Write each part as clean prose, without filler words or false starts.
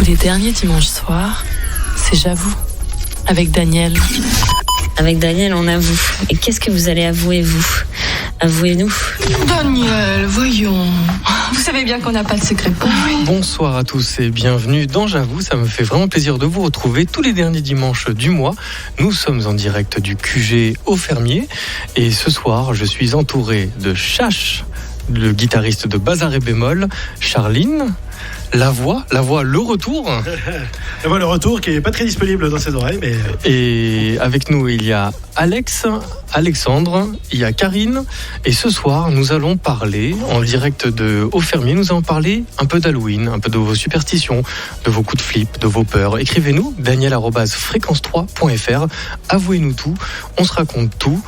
les derniers dimanches soirs, c'est J'avoue, avec Daniel. Avec Daniel, on avoue. Et qu'est-ce que vous allez avouer, vous ? Avouez-nous. Daniel, voyons. Vous savez bien qu'on n'a pas de secret pour lui. Bonsoir à tous et bienvenue dans J'avoue. Ça me fait vraiment plaisir de vous retrouver tous les derniers dimanches du mois. Nous sommes en direct du QG au Fermier. Et ce soir, je suis entouré de Chash, le guitariste de Bazar et Bémol, Charline, la voix, le retour. La voix, le retour, qui n'est pas très disponible dans ses oreilles. Mais... Et avec nous, il y a Alex, Alexandre, il y a Karine. Et ce soir, nous allons parler, en direct de Au Fermier, nous allons parler un peu d'Halloween, un peu de vos superstitions, de vos coups de flip, de vos peurs. Écrivez-nous, daniel@fréquence3.fr. Avouez-nous tout, on se raconte tout.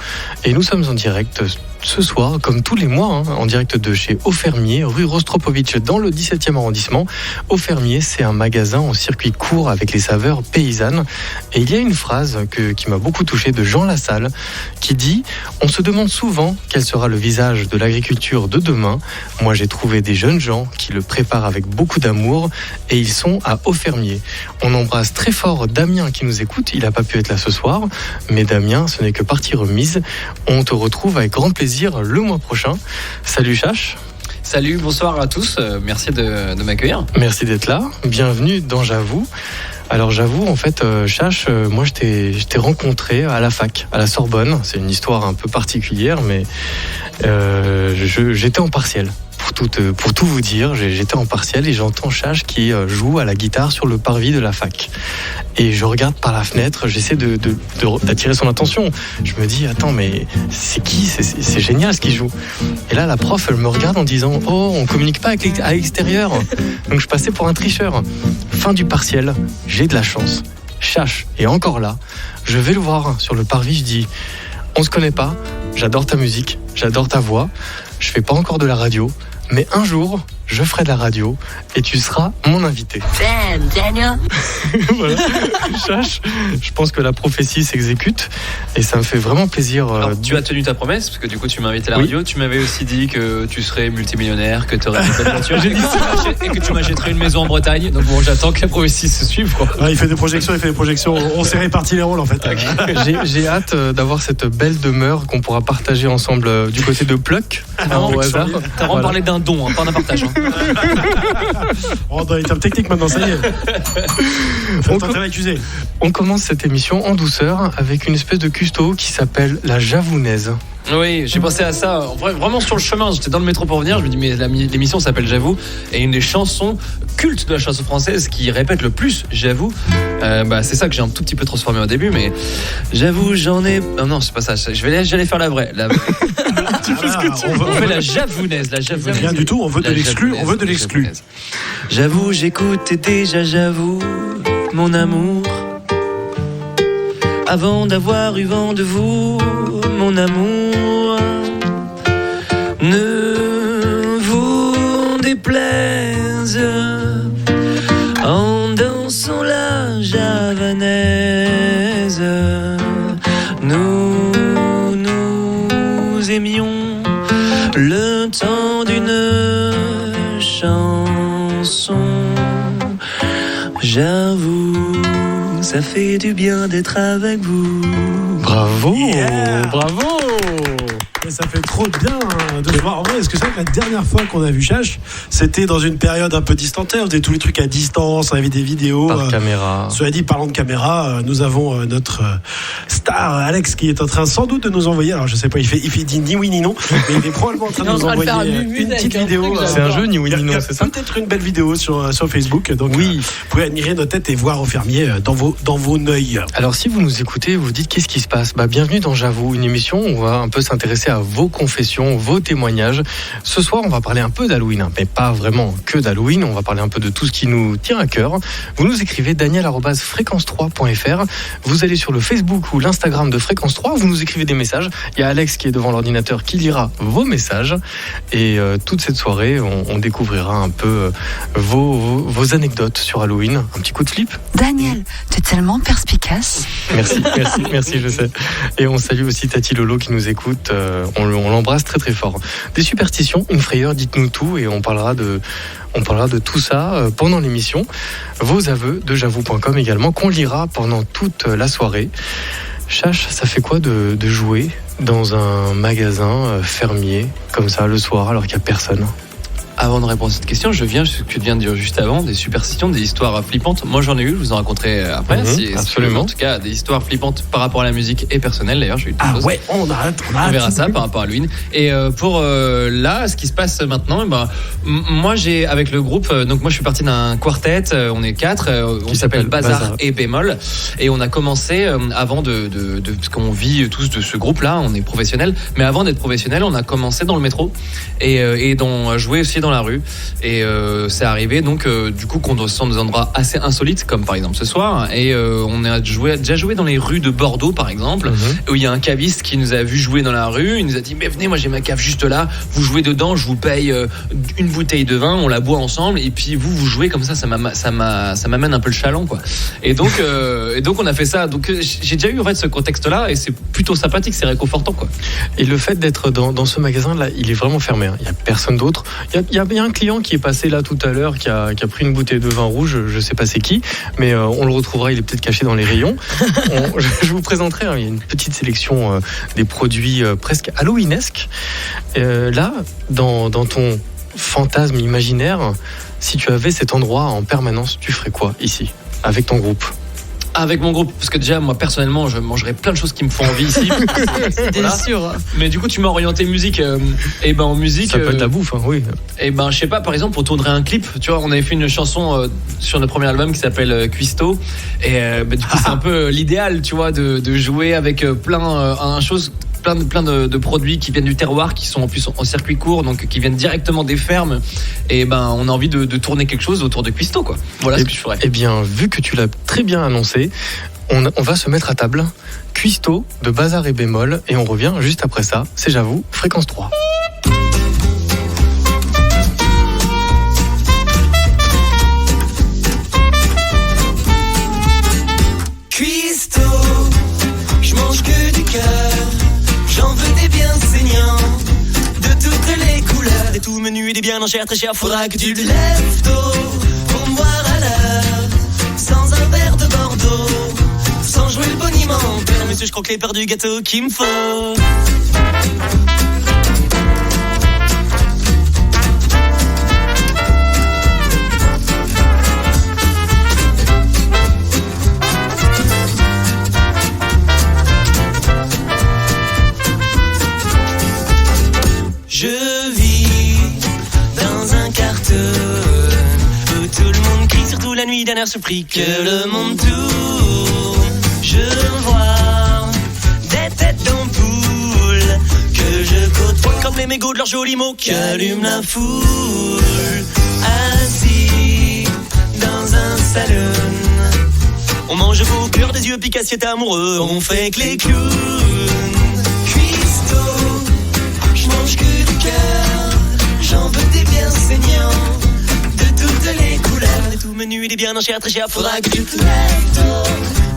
Et nous sommes en direct ce soir, comme tous les mois, en direct de chez Au Fermier, rue Rostropovitch, dans le 17e arrondissement. Au Fermier, c'est un magasin en circuit court avec les saveurs paysannes. Et il y a une phrase qui m'a beaucoup touché de Jean Lassalle, qui dit « On se demande souvent quel sera le visage de l'agriculture de demain. Moi, j'ai trouvé des jeunes gens qui le préparent avec beaucoup d'amour et ils sont à Au Fermier. » On embrasse très fort Damien qui nous écoute. Il n'a pas pu être là ce soir, mais Damien, ce n'est que partie remise. On te retrouve avec grand plaisir le mois prochain. Salut Chash. Salut, bonsoir à tous. Merci de m'accueillir. Merci d'être là. Bienvenue dans J'avoue. Alors j'avoue, en fait, Chash, moi je t'ai rencontré à la fac, à la Sorbonne. C'est une histoire un peu particulière, mais j'étais en partiel. Pour tout vous dire, j'étais en partiel et j'entends Chash qui joue à la guitare sur le parvis de la fac. Et je regarde par la fenêtre, j'essaie d'attirer son attention. Je me dis, attends, mais c'est qui ? C'est génial ce qu'il joue. Et là, la prof, elle me regarde en disant, oh, on communique pas à l'extérieur. Donc je passais pour un tricheur. Fin du partiel, j'ai de la chance. Chash est encore là. Je vais le voir sur le parvis, je dis, on se connaît pas, j'adore ta musique, j'adore ta voix. Je fais pas encore de la radio, mais un jour, je ferai de la radio et tu seras mon invité. Damn, Daniel. Voilà. Chash, je pense que la prophétie s'exécute et ça me fait vraiment plaisir. Alors, tu as tenu ta promesse, parce que du coup, tu m'as invité à la radio. Tu m'avais aussi dit que tu serais multimillionnaire, que tu aurais une belle voiture et que tu m'achèterais une maison en Bretagne. Donc bon, j'attends que la prophétie se suive, quoi. Ah, il fait des projections. On s'est réparti les rôles, en fait. Okay. J'ai hâte d'avoir cette belle demeure qu'on pourra partager ensemble du côté de Pluck. Au hasard. T'as vraiment parlé d'un don, pas d'un partage. On est dans les termes techniques maintenant, ça y est. On commence cette émission en douceur avec une espèce de custo qui s'appelle la javounaise. Oui, j'ai pensé à ça vraiment sur le chemin. J'étais dans le métro pour venir, je me dis mais l'émission s'appelle J'avoue, et une des chansons cultes de la chanson française qui répète le plus J'avoue, c'est ça que j'ai un tout petit peu transformé au début, mais j'avoue j'en ai... Non, c'est pas ça, j'allais faire la vraie. Tu fais ce que tu veux. On fait la javounaise. Rien du tout, on veut de l'exclu. J'avoue, j'écoute et déjà j'avoue mon amour. Avant d'avoir eu vent de vous, mon amour, ne vous déplaise en dansant la javanaise. Nous aimions le temps d'une chanson. J'avoue, ça fait du bien d'être avec vous. Bravo, yeah. Bravo. Et ça fait trop bien de se voir. En vrai, est-ce que c'est vrai que la dernière fois qu'on a vu Chash, c'était dans une période un peu distante. On faisait tous les trucs à distance, on avait des vidéos. Par caméra. Cela dit, parlant de caméra, nous avons notre star Alex qui est en train sans doute de nous envoyer. Alors je sais pas, il dit ni oui ni non, mais il est probablement en train de nous envoyer une petite vidéo. C'est un jeu ni oui ni non, c'est ça ? Peut-être une belle vidéo sur Facebook. Donc oui, vous pouvez admirer nos têtes et voir Au Fermier dans vos œils. Alors si vous nous écoutez, vous vous dites qu'est-ce qui se passe ? Bienvenue dans J'avoue, une émission où on va un peu s'intéresser à vos confessions, vos témoignages. Ce soir, on va parler un peu d'Halloween, mais pas vraiment que d'Halloween. On va parler un peu de tout ce qui nous tient à cœur. Vous nous écrivez daniel@fréquence3.fr. Vous allez sur le Facebook ou l'Instagram de Fréquence 3. Vous nous écrivez des messages. Il y a Alex qui est devant l'ordinateur qui lira vos messages. Et toute cette soirée, on découvrira un peu vos anecdotes sur Halloween. Un petit coup de flip. Daniel, tu es tellement perspicace. Merci, je sais. Et on salue aussi Tati Lolo qui nous écoute. on l'embrasse très très fort. Des superstitions, une frayeur, dites-nous tout et on parlera de tout ça pendant l'émission. Vos aveux de j'avoue.com également, qu'on lira pendant toute la soirée. Chache, ça fait quoi de jouer dans un magasin fermier comme ça le soir alors qu'il n'y a personne ? Avant de répondre à cette question, je viens ce que tu viens de dire juste avant, des superstitions, des histoires flippantes. Moi, j'en ai eu, je vous en raconterai après. Absolument. En tout cas, des histoires flippantes par rapport à la musique et personnelles. D'ailleurs, j'ai eu deux choses. Ouais, on verra ça par rapport à Halloween. Et pour là, ce qui se passe maintenant, moi, j'ai avec le groupe. Donc, moi, je suis parti d'un quartet. On est 4. On s'appelle Bazar et Bémol. Et on a commencé avant parce qu'on vit tous de ce groupe-là. On est professionnels. Mais avant d'être professionnels, on a commencé dans le métro et jouer aussi dans la rue et c'est arrivé donc du coup qu'on doit se rendre dans des endroits assez insolites comme par exemple ce soir et on a déjà joué dans les rues de Bordeaux par exemple où il y a un caviste qui nous a vu jouer dans la rue, il nous a dit mais venez, moi j'ai ma cave juste là, vous jouez dedans, je vous paye une bouteille de vin, on la boit ensemble et puis vous jouez comme ça m'amène un peu le chaland quoi. Et donc on a fait ça, donc j'ai déjà eu en fait ce contexte là et c'est plutôt sympathique, c'est réconfortant quoi. Et le fait d'être dans ce magasin là, il est vraiment fermé, il y a personne d'autre. Il y a un client qui est passé là tout à l'heure, qui a pris une bouteille de vin rouge, je ne sais pas c'est qui, mais on le retrouvera, il est peut-être caché dans les rayons. Je vous présenterai, il y a une petite sélection des produits presque halloweenesques. Là, dans ton fantasme imaginaire, si tu avais cet endroit en permanence, tu ferais quoi ici, avec ton groupe ? Avec mon groupe, parce que déjà moi personnellement je mangerais plein de choses qui me font envie ici. C'était sûr. Mais du coup tu m'as orienté musique et en musique ça peut être la bouffe oui. Et je sais pas, par exemple on tournerait un clip, tu vois, on avait fait une chanson sur notre premier album qui s'appelle Cuisto et du coup c'est un peu l'idéal, tu vois, de jouer avec plein de produits qui viennent du terroir, qui sont en plus en circuit court, donc qui viennent directement des fermes. Et on a envie de tourner quelque chose autour de Cuisto, quoi. Voilà ce que je ferais. Eh bien, vu que tu l'as très bien annoncé, on va se mettre à table. Cuisto de Bazar et Bémol, et on revient juste après ça. C'est J'avoue, fréquence 3. Cuisto, je mange que du cœur. J'en veux des bien saignants, de toutes les couleurs, des tout menus et des bien en chair très cher. Faudra que tu te lèves tôt pour me voir à l'heure, sans un verre de Bordeaux, sans jouer le bonimenteur. Monsieur, je croque les parts du gâteau qu'il me faut. Je vis dans un carton où tout le monde crie, surtout la nuit d'un air surpris que le monde tourne. Je vois des têtes d'ampoule que je côtoie comme les mégots de leurs jolis mots qui allument la foule. Assis dans un salon, on mange au cœur des yeux picassiers amoureux, on fait que les clowns. Cuisto, je mange que du cœur, j'en veux des bien saignants, de toutes les couleurs, des tout menus, des bien en chair très cher. Faudra que tu te lèves tôt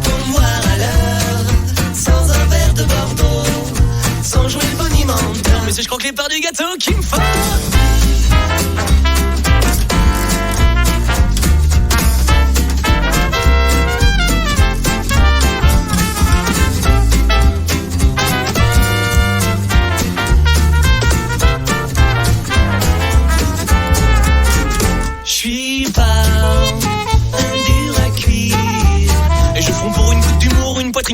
pour me voir à l'heure, sans un verre de Bordeaux, sans jouer le bonimenteur. Monsieur, je croque les parts du gâteau qu'il me faut.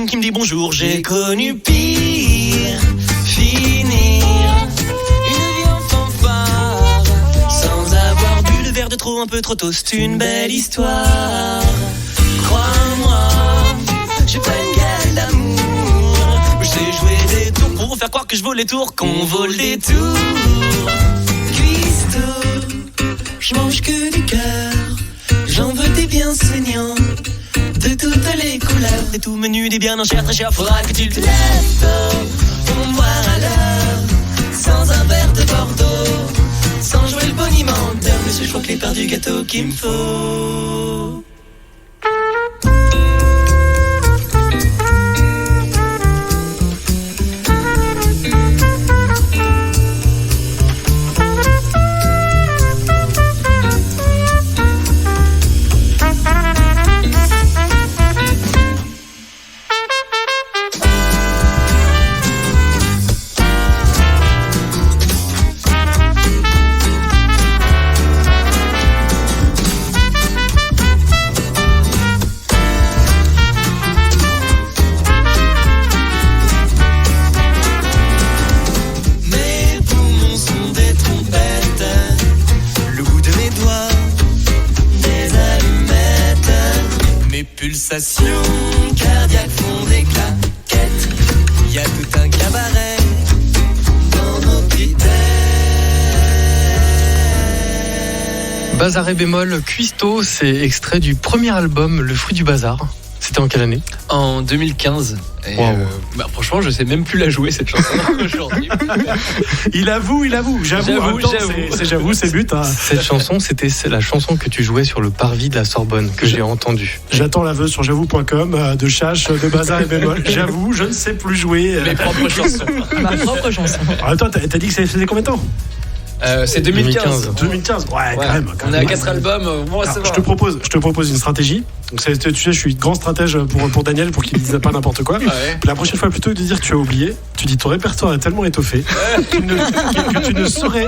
Qui me dit bonjour, j'ai connu pire. Finir une vie en fanfare sans avoir bu le verre de trop un peu trop tôt, c'est une belle histoire. Crois-moi, j'ai pas une gueule d'amour, je sais jouer des tours pour vous faire croire que je vole les tours, qu'on vole des tours. Cuisto, je mange que du cœur, j'en veux des bien saignants, de toutes les couleurs, des tout menus, des bien en chair très cher. Faudra que tu te lèves tôt pour me voir à l'heure, sans un verre de Bordeaux, sans jouer le bonimenteur. Monsieur, je crois que les parts du gâteau qu'il me faut. pulsations cardiaques font des claquettes. Y a tout un cabaret dans nos petites têtes. Bazar et bémol, Cuisto, c'est extrait du premier album Le Fruit du Bazar. C'était en quelle année ? En 2015. Et Wow. Franchement, je sais même plus la jouer cette chanson aujourd'hui. Il avoue. J'avoue. En même temps, J'avoue. c'est but. Hein. Cette chanson, c'est la chanson que tu jouais sur le parvis de la Sorbonne, que j'ai entendue. J'attends l'aveu sur j'avoue.com de Chache, de Bazar et bémol. J'avoue, je ne sais plus jouer. Mes propres chansons. Ma propre chanson. En même temps, t'as dit que ça faisait combien de temps ? C'est 2015. 2015. Ouais, quand même. On est à 4 albums. Bon, ça va. Je te propose une stratégie. Donc, tu sais, je suis grand stratège pour Daniel pour qu'il ne dise pas n'importe quoi. Ouais. Puis la prochaine fois, plutôt que de dire que tu as oublié, tu dis ton répertoire est tellement étoffé que tu ne saurais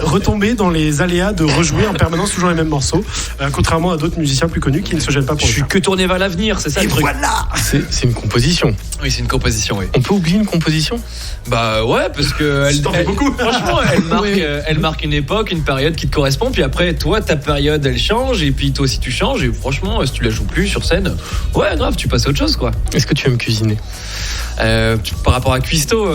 retomber dans les aléas de rejouer en permanence toujours les mêmes morceaux, contrairement à d'autres musiciens plus connus qui ne se gênent pas pour Je le suis faire. que tourné vers l'avenir, c'est ça Et le truc. voilà. C'est une composition. Oui, c'est une composition, oui. On peut oublier une composition ? Bah ouais, parce que T'en fais beaucoup. franchement, elle marque une époque, une période qui te correspond. Puis après, toi, ta période, elle change. Et puis toi aussi, tu changes. Et franchement, si tu la joues plus sur scène, ouais, grave, tu passes à autre chose, quoi. Est-ce que tu aimes cuisiner ? Par rapport à Cuisto,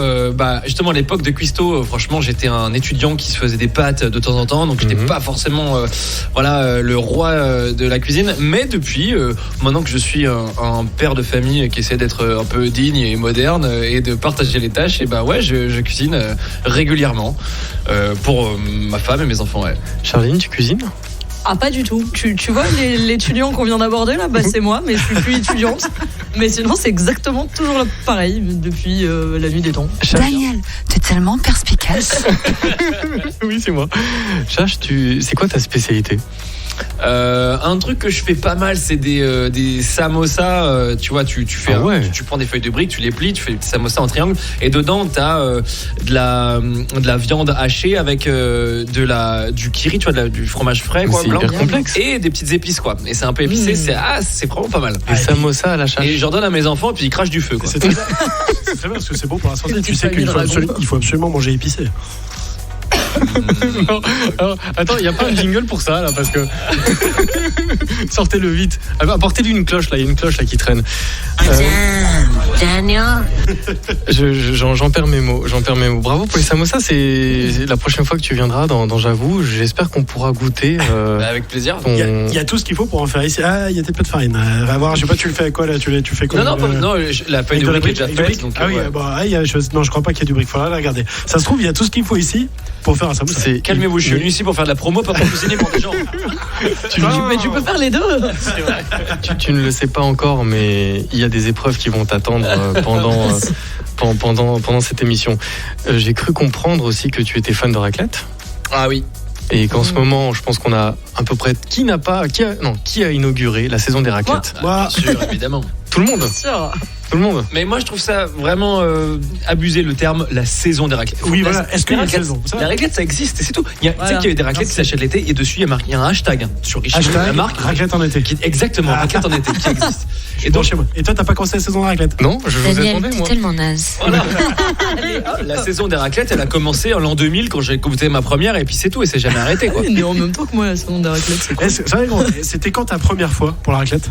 justement à l'époque de Cuisto, franchement j'étais un étudiant qui se faisait des pâtes de temps en temps, donc j'étais pas forcément le roi de la cuisine, mais depuis maintenant que je suis un père de famille qui essaie d'être un peu digne et moderne et de partager les tâches, et je cuisine régulièrement pour ma femme et mes enfants. Ouais. Charline, tu cuisines ? Ah, pas du tout. Tu vois l'étudiant qu'on vient d'aborder là, c'est moi, mais je suis plus étudiante. Mais sinon, c'est exactement toujours pareil depuis la nuit des temps. Daniel, t'es tellement perspicace. Oui, c'est moi. Chache, c'est quoi ta spécialité ? Un truc que je fais pas mal, c'est des samosas. Tu vois, tu fais tu prends des feuilles de briques, tu les plies, tu fais des samosas en triangle, et dedans t'as de la viande hachée avec du kiri, tu vois, du fromage frais, quoi, c'est blanc, hyper complexe. et des petites épices, quoi. Et c'est un peu épicé, c'est vraiment pas mal. Les samosas à la chache. Et j'en donne à mes enfants, et puis ils crachent du feu, quoi. C'est très bien parce que c'est bon pour la santé. Tu sais qu'il faut absolument manger épicé. Non. Alors, attends, il n'y a pas un jingle pour ça là, parce que sortez-le vite. Apportez-lui une cloche là, il y a une cloche là qui traîne. Daniel. J'en perds mes mots. Bravo pour les samosas. C'est la prochaine fois que tu viendras dans J'avoue. J'espère qu'on pourra goûter. Avec plaisir. Il y a tout ce qu'il faut pour en faire ici. Ah, il y a peut-être pas de farine. Va voir, je sais pas, tu le fais avec quoi là, tu fais quoi? Non, la feuille de brique est déjà faite. Donc, je crois pas qu'il y a du brique. Faudra la regarder. Ça se trouve, il y a tout ce qu'il faut ici pour faire un samoussa. Calmez-vous, je suis venu ici pour faire de la promo, pas pour cuisiner pour des gens. Mais tu peux faire les deux. Tu ne le sais pas encore, mais il y a des épreuves qui vont t'attendre pendant cette émission. J'ai cru comprendre aussi que tu étais fan de raclette. Ah oui. Et qu'en ce moment, je pense qu'on a à peu près qui a inauguré la saison des raclettes. Moi. Bien sûr, évidemment. Tout le monde. Sûr. Tout le monde. Mais moi, je trouve ça vraiment abusé, le terme la saison des raclettes. Oui, voilà. Est-ce qu'il y a une saison? La raclette, ça existe et c'est tout. Tu sais qu'il y a des raclettes qui s'achètent l'été et dessus, il y a un hashtag sur Richemont, la marque. Raclette en été. Exactement, raclette en été qui existe. Et donc, chez moi. Et toi, t'as pas commencé la saison de raclette? Non, je vous Daniel, attendais, t'es moi. tellement naze. Voilà. La saison des raclettes, elle a commencé en l'an 2000 quand j'ai goûté ma première et puis c'est tout et c'est jamais arrêté, quoi. Mais en même temps que moi, la saison des raclettes, c'est cool. C'était quand ta première fois pour la raclette?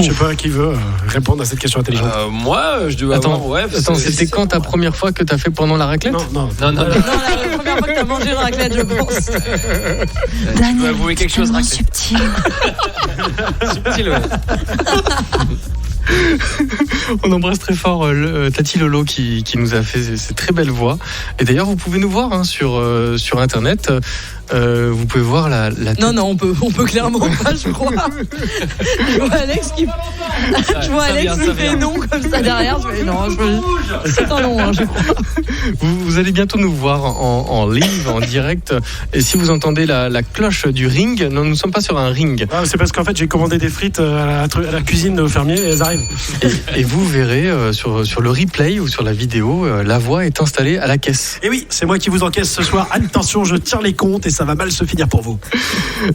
Je sais pas qui veut répondre à cette question intelligente. Moi, je dois Attends, avoir... attends, c'était quand ta première fois que t'as fait pendant la raclette? Non. Non, la première fois que t'as mangé une raclette, je pense. Tu veux Daniel, avouer quelque t'es chose, tellement raclette. subtil. Subtil, ouais. On embrasse très fort Tati Lolo qui nous a fait ces très belles voix. Et d'ailleurs, vous pouvez nous voir sur Internet. Vous pouvez voir la tête. Non, on peut clairement pas, je crois. Je vois Alex qui fait non comme ça derrière. C'est un non, je crois. Vous allez bientôt nous voir en live, en direct. Et si vous entendez la cloche du ring, nous ne sommes pas sur un ring. Ah, c'est parce qu'en fait, j'ai commandé des frites à la cuisine au fermier et elles arrivent. Et vous verrez sur le replay ou sur la vidéo, la voix est installée à la caisse. Et oui, c'est moi qui vous encaisse ce soir. Attention, je tire les comptes et ça va mal se finir pour vous.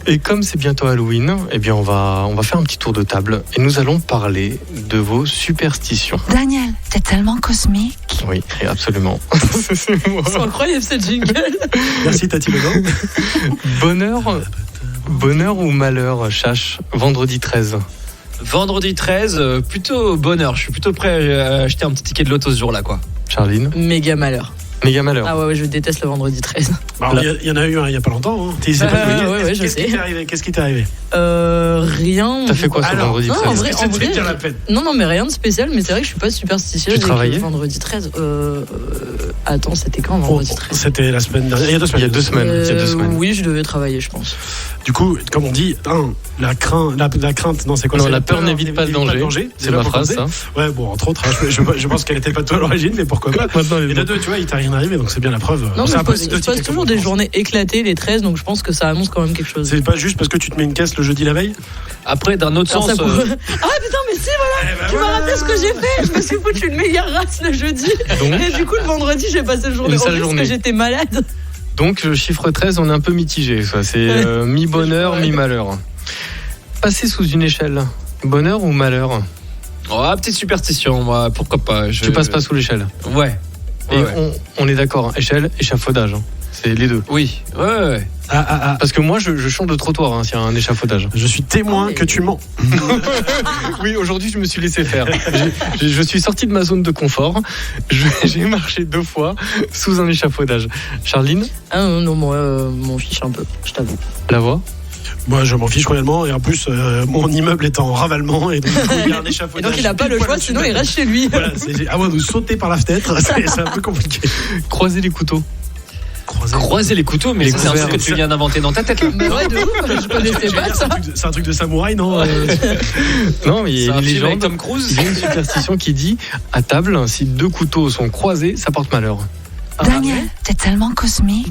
Et comme c'est bientôt Halloween, eh bien on va faire un petit tour de table et nous allons parler de vos superstitions. Daniel, t'es tellement cosmique. Oui, absolument. C'est incroyable cette jingle. Merci Tati Lolo. Bonheur ou malheur, Chache, vendredi 13? Vendredi 13, plutôt bonheur. Je suis plutôt prêt à acheter un petit ticket de loto ce jour-là, quoi. Charline. Méga malheur. Méga malheur. Ah ouais, je déteste le vendredi 13. Il y en a eu un il y a pas longtemps. Hein. Ouais, je Qu'est-ce sais. qui t'est arrivé? Rien. T'as fait quoi ce vendredi non, 13? en vrai, C'était la peine. non, mais rien de spécial, mais c'est vrai que je suis pas superstitieuse. Tu travaillais le vendredi 13. Attends, c'était quand vendredi 13? C'était la semaine dernière. Il y a 2 semaines. Il y a 2 semaines. Oui, je devais travailler, je pense. Du coup, comme on dit, la crainte, non, c'est quoi? Non, c'est la peur n'évite pas le danger. C'est ma phrase, ça. Ouais, bon, entre autres, hein, je pense qu'elle était pas toi à l'origine, mais pourquoi pas. Et de 2, tu vois, il t'a rien arrivé, donc c'est bien la preuve. Non, mais c'est un peu je anecdotique, passe toujours des journées éclatées, les 13, donc je pense que ça annonce quand même quelque chose. C'est pas juste parce que tu te mets une caisse le jeudi la veille? Après, d'un autre Alors, sens. ça pourrait- Ah putain, mais si, voilà, tu m'as rappelé ce que j'ai fait. Je me suis foutu une méga race le jeudi. Donc, Et du coup, le vendredi, j'ai passé le journée Une sale horrible parce journée. que j'étais malade. donc, le chiffre 13, on est un peu mitigé. Ça. C'est mi-bonheur, mi-malheur. Passer sous une échelle, bonheur ou malheur? Oh, petite superstition, moi, pourquoi pas. Tu passes pas sous l'échelle. Ouais. Et Ouais. on est d'accord, hein, échelle, échafaudage. hein. C'est les deux. Oui, ouais. Parce que moi, je change de trottoir hein, s'il y a un échafaudage. Je suis témoin mais- que tu mens. Oui, aujourd'hui, je me suis laissé faire. Je suis sorti de ma zone de confort. J'ai marché 2 fois sous un échafaudage. Charline, Ah non, moi, m'en fiche un peu, je t'avoue. la voix? Moi, je m'en fiche royalement. Et en plus, mon immeuble est en ravalement. Et donc, il y a un Et échafaudage. donc, il a pas le pile choix, poil sinon au-dessus il de- reste chez lui. Voilà, à moins de sauter par la fenêtre, c'est un peu compliqué. Croiser les couteaux. Croiser les couteaux, mais Les ça, c'est un couverts. truc que tu viens d'inventer dans ta tête, là. Mais ouais, de ouf, je connaissais pas ça. C'est un truc de samouraï, non? Non, mais il y C'est a un une film avec légende. Tom Cruise. Il y a une superstition qui dit à table, si 2 couteaux sont croisés, ça porte malheur. Daniel, t'es tellement cosmique.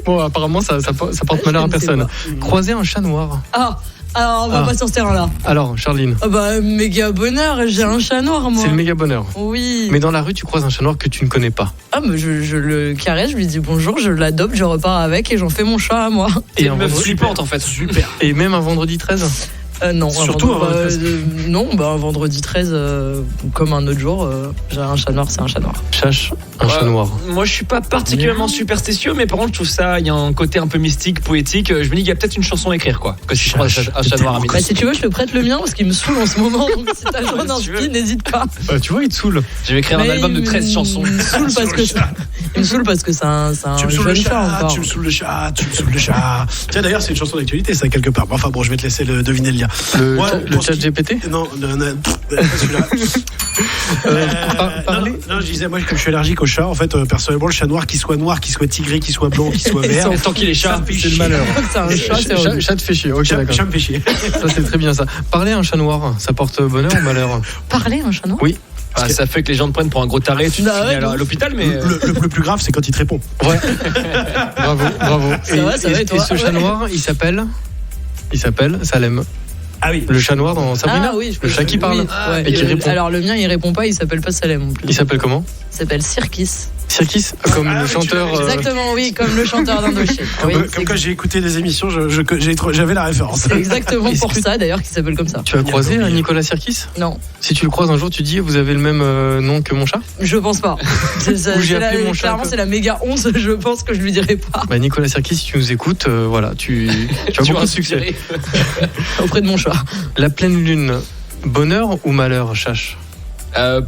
Bon, apparemment, ça porte malheur à Je ne sais personne. pas. Croiser un chat noir. Ah, alors on va Ah. pas sur ce terrain-là. Alors, Charline, Ah bah, méga bonheur, j'ai un chat noir, moi. c'est le méga bonheur. Oui. Mais dans la rue, tu croises un chat noir que tu ne connais pas. Ah, mais je le caresse, je lui dis bonjour, je l'adopte, je repars avec et j'en fais mon chat à moi. T'es un une meuf vendredi- flippante, en fait. Super. Et même un vendredi 13. Non, Surtout un un vendredi 13. non, un vendredi 13, comme un autre jour, j'ai un chat noir, c'est un chat noir. Chache, un chat Ouais. noir. Moi, je suis pas particulièrement superstitieux, mais par contre, je trouve ça, il y a un côté un peu mystique, poétique. Je me dis qu'il y a peut-être une chanson à écrire, quoi. Que si je croise un chat noir à Bah, midi. si tu veux, je te prête le mien parce qu'il me saoule en ce moment, donc si t'as besoin d'un Si tu veux. speed, n'hésite pas. Tu vois, il te saoule. Je vais écrire un Mais album de 13 chansons. Il me saoule parce que il me saoule parce que c'est un Tu me saoules le jeune chat chat, encore. tu me saoules le chat, tu me saoules le chat. Tiens, d'ailleurs, c'est une chanson d'actualité, ça, quelque part. Enfin bon, je vais te laisser deviner le lien. Le chat GPT. Non, pas celui-là. Parler. Non, je disais, moi, comme je suis allergique au chat, en fait, personnellement, le chat noir, qu'il soit tigré, qu'il soit blanc, qu'il soit vert. Tant qu'il est chat, Ça me fait c'est le chier. malheur. C'est un chat, c'est horrible. Chat te fait chier. Ok, Chat d'accord. me fait chier. Ça, c'est très bien ça. Parler à un chat noir, ça porte bonheur ou malheur? Parler un chat noir. Oui. Ah, ça fait que les gens te prennent pour un gros taré. Tu Bah ouais, finis à l'hôpital, mais. Le plus grave, c'est quand il te répond. Ouais. Bravo, bravo. Ça va, et toi? ce chat noir, il s'appelle Salem. Ah oui. Le chat noir dans Sabrina. Ah oui, Le chat qui parle. oui, ouais. Et qui répond. Alors le mien, il répond pas, il s'appelle pas Salem non plus. Il s'appelle comment? Il s'appelle Sirkis. Sirkis, comme Ah, le oui, tu chanteur. l'avais Exactement, oui, comme le chanteur d'Indochine. Oui, Comme quand j'ai écouté les émissions, j'avais la référence. c'est exactement Est-ce pour que- ça d'ailleurs qu'il s'appelle comme ça. Tu as croisé un Nicolas Sirkis? Non, Si tu le croises un jour, tu dis vous avez le même nom que mon chat? je pense pas. Ou j'ai appelé mon chat, Clairement, quoi. c'est la méga honte. Je pense que je lui dirai pas Bah, Nicolas Sirkis, si tu nous écoutes, voilà, tu as beaucoup de succès. auprès de mon chat. La pleine lune, bonheur ou malheur, Chache?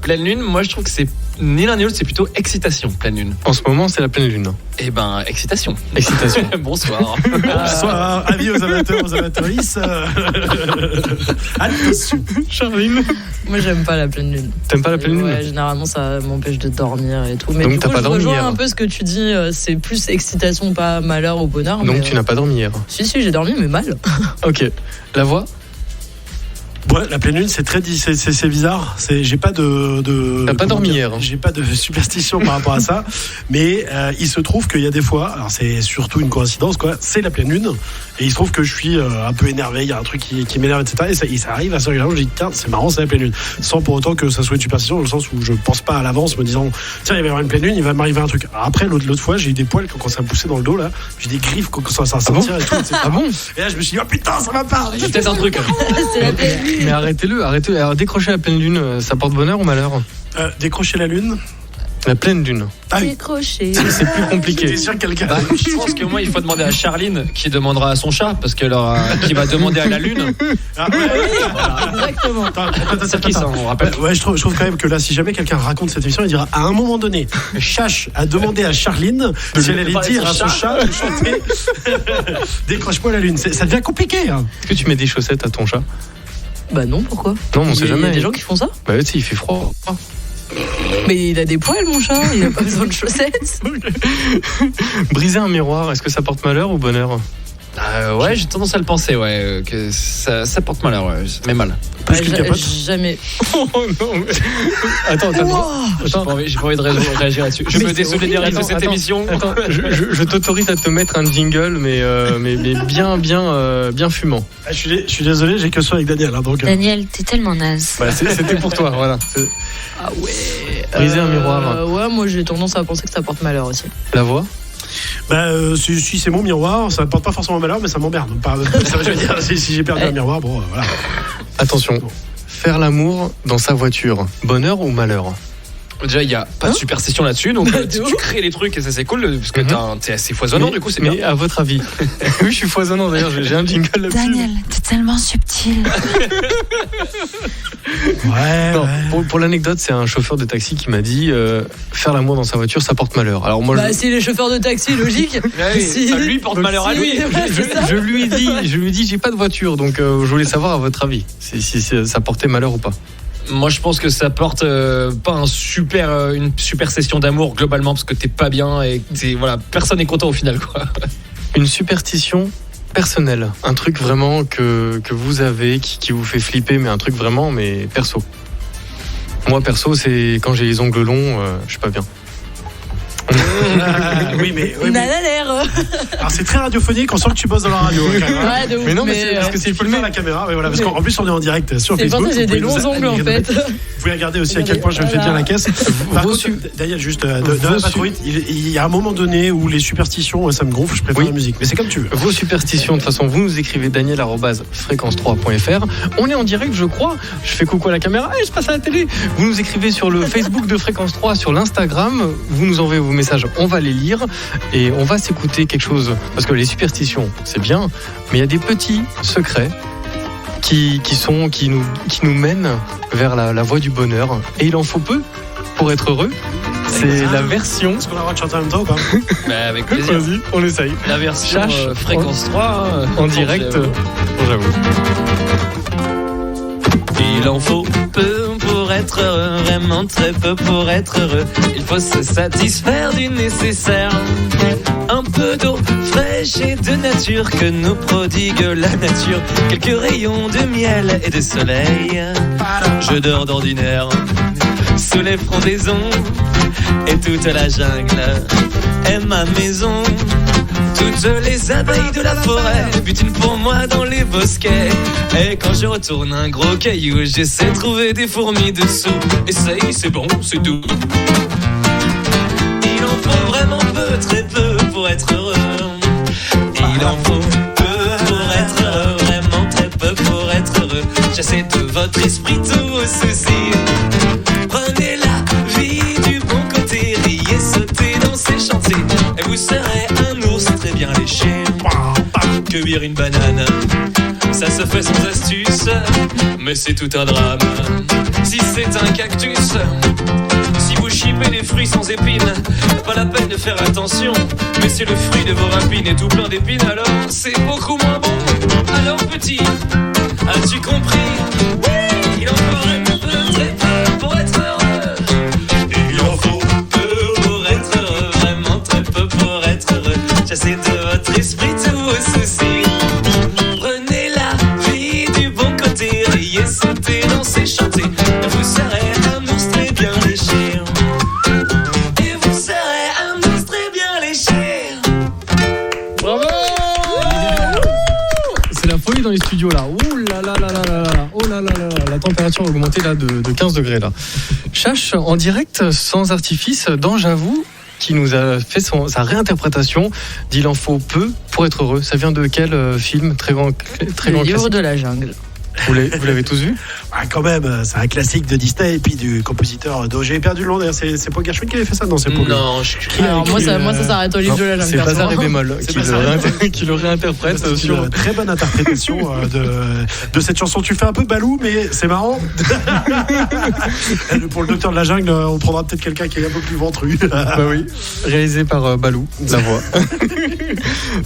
Pleine lune, moi je trouve que c'est ni l'un ni l'autre, c'est plutôt excitation, pleine lune. En ce moment, c'est la pleine lune. Eh ben, excitation. Excitation. Bonsoir. Bonsoir, avis aux amateurs, aux amatrices. Attention. Charline. Moi, j'aime pas la pleine lune. T'aimes pas la pleine lune? Ouais, généralement, ça m'empêche de dormir et tout. Mais Donc, du t'as coup, pas je dormi rejoins hier. un peu ce que tu dis. C'est plus excitation, pas malheur ou bonheur. Donc mais, tu n'as pas dormi hier. Si, j'ai dormi, mais mal. Ok. La voix? Ouais, la pleine lune, c'est bizarre. J'ai pas de T'as pas comment dormi dire, hier, hein. J'ai pas de superstition par rapport à ça. Mais il se trouve qu'il y a des fois, alors c'est surtout une coïncidence, quoi. C'est la pleine lune. Et il se trouve que je suis un peu énervé. Il y a un truc qui m'énerve, etc. Et ça arrive assez régulièrement. Je dis, tiens, c'est marrant, c'est la pleine lune. Sans pour autant que ça soit une superstition, dans le sens où je pense pas à l'avance, me disant, tiens, il va y avoir une pleine lune, il va m'arriver un truc. Alors après, l'autre fois, j'ai eu des poils quand ça me poussait dans le dos, là. J'ai des griffes quand ça sentir et tout, etc. Ah bon? Et là, je me suis dit, oh putain, ça va pas. J'ai peut-être un truc. C'est la pleine lune. Mais arrêtez-le. Alors, décrocher la pleine lune, ça porte bonheur ou malheur? Décrocher la lune. La pleine lune. Décroché. C'est plus compliqué. T'es sûr que quelqu'un. Je pense que moi, il faut demander à Charline qui demandera à son chat, parce qu'elle aura, qui va demander à la lune. Ah, ouais. Exactement. C'est qui ça, on rappelle? Ouais, je trouve quand même que là, si jamais quelqu'un raconte cette émission, il dira à un moment donné, Chache a demandé à Charline si elle allait dire à son chat de chanter Décroche-moi la lune. Ça devient compliqué. Hein. Est-ce que tu mets des chaussettes à ton chat? Bah non, pourquoi? Non, on sait jamais. Il y a des gens qui font ça? Bah oui, il fait froid. Mais il a des poils, mon chat, il a pas besoin de chaussettes. Briser un miroir, est-ce que ça porte malheur ou bonheur? Ouais, j'ai tendance à le penser, ouais, que ça porte malheur, ouais, mais mal. Plus qu'une capote. Jamais. Oh non, mais... Attends. J'ai pas envie de réagir là-dessus. Je me désolidarise de cette émission. Attends, je t'autorise à te mettre un jingle, mais bien fumant. Je suis désolé, j'ai que ça avec Daniel. Hein, donc, Daniel, t'es tellement naze. Bah, c'était pour toi, voilà. Ah ouais. Briser un miroir. Ouais, moi j'ai tendance à penser que ça porte malheur aussi. La voix? Si c'est mon miroir, ça ne porte pas forcément malheur, mais ça m'emmerde. Ça veut dire, si j'ai perdu un miroir, bon, voilà. Attention, faire l'amour dans sa voiture, bonheur ou malheur? Déjà, il n'y a pas de superstition là-dessus, donc tu crées les trucs et ça c'est cool, parce que t'es assez foisonnant, du coup c'est bien. Mais à votre avis? Oui, je suis foisonnant d'ailleurs, j'ai un jingle là-dessus. Daniel, t'es tellement subtil. Pour l'anecdote, c'est un chauffeur de taxi qui m'a dit faire l'amour dans sa voiture, ça porte malheur. Alors moi, si les chauffeurs de taxi, logique. Ça lui porte malheur à lui. Je lui ai dit, j'ai pas de voiture, donc je voulais savoir à votre avis si ça portait malheur ou pas. Moi, je pense que ça porte pas une super session d'amour globalement, parce que t'es pas bien et voilà, personne n'est content au final, quoi. Une superstition personnelle, un truc vraiment que vous avez, qui vous fait flipper, mais un truc vraiment, mais perso. Moi, perso, c'est quand j'ai les ongles longs, je suis pas bien. On a l'air. Alors c'est très radiophonique, on sent que tu bosses dans la radio. Ouais, de ouf, mais non, mais parce que c'est filmé la caméra, mais voilà, parce qu'en plus on est en direct sur c'est Facebook. C'est pour ça que j'ai des longs ongles en fait. Vous pouvez regarder aussi à quel point je me fais bien la caisse. Par contre, Daniel, juste pas trop vite, il y a un moment donné où les superstitions, ça me gonfle, je préfère la musique. Mais c'est comme tu veux. Vos superstitions, de toute façon, vous nous écrivez daniel@fréquence3.fr. On est en direct, je crois. Je fais coucou à la caméra, je passe à la télé. Vous nous écrivez sur le Facebook de Fréquence 3, sur l'Instagram. Vous nous envoyez vos messages, on va les lire et on va s'écouter quelque chose. Parce que les superstitions, c'est bien, mais il y a des petits secrets qui nous mènent vers la voie du bonheur. Et il en faut peu pour être heureux. C'est la version. Est-ce qu'on a le droit de chanter en même temps ou pas? Avec plaisir. Vas-y, on essaye. La version Fréquence 3 en direct. J'avoue. Il en faut peu pour être heureux, vraiment très peu pour être heureux. Il faut se satisfaire du nécessaire. Un peu d'eau fraîche et de nature que nous prodigue la nature. Quelques rayons de miel et de soleil. Je dors d'ordinaire sous les frondaisons. Et toute la jungle est ma maison. Toutes les abeilles de la forêt butinent pour moi dans les bosquets. Et quand je retourne un gros caillou, j'essaie de trouver des fourmis dessous. Essaye, c'est bon, c'est doux. Il en faut vraiment peu, très peu pour être heureux. Il en faut peu pour être heureux, vraiment très peu pour être heureux. J'essaie de votre esprit tout ceci. Prenez la vie du bon côté, riez, sautez, dansez, chantez. Et vous serez un ours très bien léché. Cueillir une banane, ça se fait sans astuce, mais c'est tout un drame. Si c'est un cactus, si vous chipez des fruits sans épines, pas la peine de faire attention. Mais si le fruit de vos rapines est tout plein d'épines, alors c'est beaucoup moins bon. Alors petit, as-tu compris? Oui, il en faudrait peu, très peu pour être heureux. Il en faut peu pour être heureux, vraiment très peu pour être heureux. J'essaie de votre esprit tout ceci. Prenez la vie du bon côté, riez, sautez, dansez, chantez. Vous serez un ours très bien léché. Et vous serez un ours très bien léché. Bravo! C'est la folie dans les studios là. Ouh là là là là là là. Oh là là là là. La température a augmenté là de 15 degrés là. Chache en direct, sans artifice, dans J'avoue, qui nous a fait sa réinterprétation d'Il en faut peu pour être heureux. Ça vient de quel film? Très grand Le livre classique. de la jungle. Vous l'avez tous vu? Quand même, c'est un classique de Disney et puis du compositeur dont j'ai perdu le nom d'ailleurs. C'est Paul Gershwin qui avait fait ça? Non, c'est Paul. Non, Alors, moi, ça s'arrête au livre de la jungle. C'est Bazar et bémol C'est qui le réinterprète C'est sur. une très bonne interprétation de cette chanson. Tu fais un peu Balou, mais c'est marrant. Pour le docteur de la jungle, on prendra peut-être quelqu'un qui est un peu plus ventru. Bah oui, réalisé par Balou, la voix.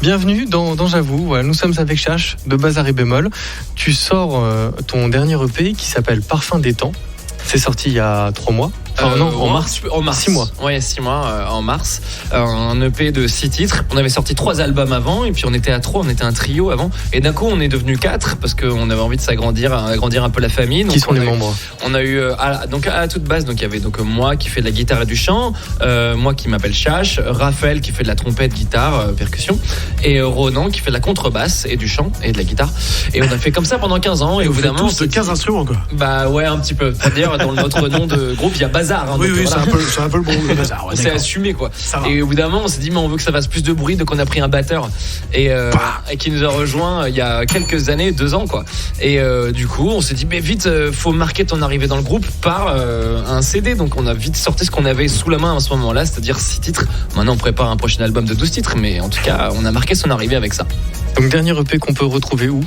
Bienvenue dans J'avoue. Voilà, nous sommes avec Chash de Bazar et bémol. Tu sors ton dernier EP qui s'appelle Parfum des temps. C'est sorti il y a 3 mois. En mars. 6 mois. Ouais, 6 mois en mars. Un EP de 6 titres. On avait sorti 3 albums avant et puis on était à 3, on était un trio avant. Et d'un coup, on est devenu 4 parce qu'on avait envie de agrandir un peu la famille. Donc, qui sont les membres? On a eu à la toute base, donc il y avait donc moi qui fais de la guitare et du chant, moi qui m'appelle Chash, Raphaël qui fait de la trompette, guitare, percussion, et Ronan qui fait de la contrebasse et du chant et de la guitare. Et on a fait comme ça pendant 15 ans. Et vous faites évidemment, tous 15 instruments, quoi. Bah ouais, un petit peu. C'est-à-dire dans notre nom de groupe, il y a Bazar. Oui, donc, voilà. c'est un peu le bon Bazar. Ouais, on s'est assumé, quoi. Et au bout d'un moment, on s'est dit, mais on veut que ça fasse plus de bruit, donc on a pris un batteur et qui nous a rejoint il y a quelques années, 2 ans, quoi. Et du coup, on s'est dit, mais vite, faut marquer ton arrivée dans le groupe par un CD. Donc on a vite sorti ce qu'on avait sous la main à ce moment-là, c'est-à-dire 6 titres. Maintenant, on prépare un prochain album de 12 titres, mais en tout cas, on a marqué son arrivée avec ça. Donc dernier EP qu'on peut retrouver où?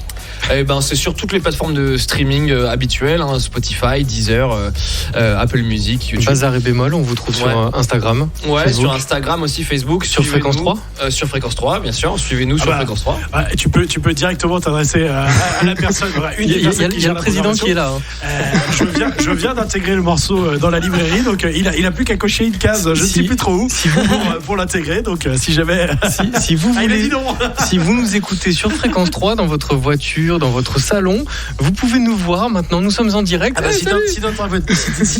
Eh ben, c'est sur toutes les plateformes de streaming habituelles, hein, Spotify, Deezer, Apple Music, YouTube. Bazar et bémol, on vous trouve sur Instagram. Ouais, Facebook. sur Instagram aussi, Facebook. Sur Fréquence 3 sur Fréquence 3, bien sûr. Suivez-nous sur Fréquence 3. Tu peux directement t'adresser à la personne. Il y a le président qui est là. Je viens d'intégrer le morceau dans la librairie, donc il a plus qu'à cocher une case, je ne sais plus trop où, pour l'intégrer. Donc si jamais. Si vous voulez, il a dit non. Si vous nous écoutez sur Fréquence 3 dans votre voiture, dans votre salon, vous pouvez nous voir maintenant. Nous sommes en direct. Si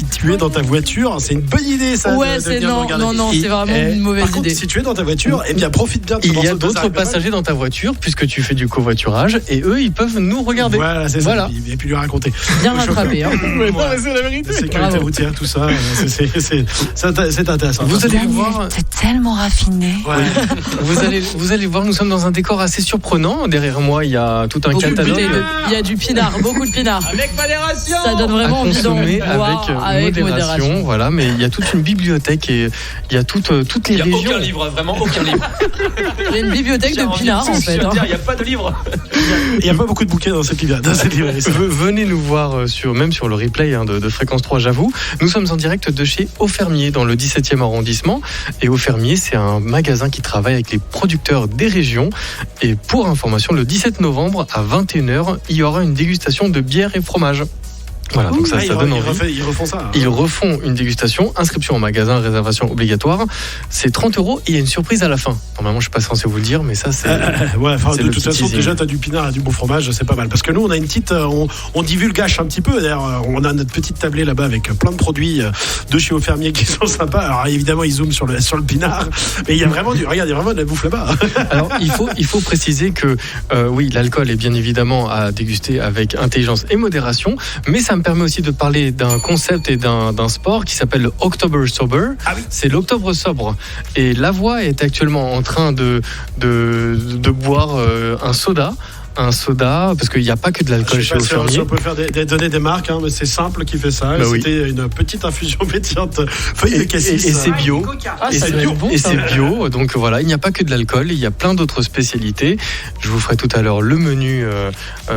tu es dans ta voiture, c'est une bonne idée, ça. Ouais, c'est non, c'est vraiment une mauvaise idée. Par contre, si tu es dans ta voiture, eh bien profite bien de Il y a d'autres passagers dans ta voiture puisque tu fais du covoiturage et eux, ils peuvent nous regarder. Voilà, c'est ça. Et puis lui raconter. Bien rattrapé. C'est la vérité. Sécurité routière, tout ça, c'est intéressant. Vous allez voir. T'es tellement raffiné. Vous allez voir, nous sommes dans un décor assez surprenant. Derrière moi, il y a tout un catalogue. Il y a du pinard, beaucoup de pinard. Avec modération. Ça donne vraiment envie d'en boire avec modération. Voilà, mais il y a toute une bibliothèque et il y a toutes les régions. Il n'y a aucun livre, vraiment aucun livre. Il y a une bibliothèque de pinard en fait. Il n'y a pas de livre. Il n'y a pas beaucoup de bouquins dans cette librairie. Venez nous voir même sur le replay de Fréquence 3, j'avoue. Nous sommes en direct de chez Au Fermier dans le 17e arrondissement. Et Au Fermier, c'est un magasin qui travaille avec les producteurs des régions. Et pour information, le 17 novembre à 21h, il y aura une dégustation de bière et fromage. Voilà, donc ça donne envie. Ils refont ça. Ils refont une dégustation, inscription au magasin, réservation obligatoire. C'est 30 € et il y a une surprise à la fin. Normalement, je suis pas censé vous le dire, mais ça, c'est. De toute façon, déjà, tu as du pinard et du bon fromage, c'est pas mal. Parce que nous, on a une petite. On divulgage un petit peu. D'ailleurs, on a notre petite tablée là-bas avec plein de produits de chez Au Fermier qui sont sympas. Alors, évidemment, ils zooment sur le pinard. Mais il y a vraiment regarde, il y a vraiment de la bouffe là-bas. Alors, il faut préciser que, oui, l'alcool est bien évidemment à déguster avec intelligence et modération. Mais ça me permet aussi de parler d'un concept et d'un sport qui s'appelle le October Sober. Ah oui. C'est l'octobre sobre. Et la voix est actuellement en train de boire un soda, parce qu'il n'y a pas que de l'alcool chez Au Fermier. Si on peut donner des marques, mais c'est Simple qui fait ça. C'était une petite infusion pétillante, feuille de cassis. Et c'est bio. C'est bio. Donc voilà, il n'y a pas que de l'alcool, il y a plein d'autres spécialités. Je vous ferai tout à l'heure le menu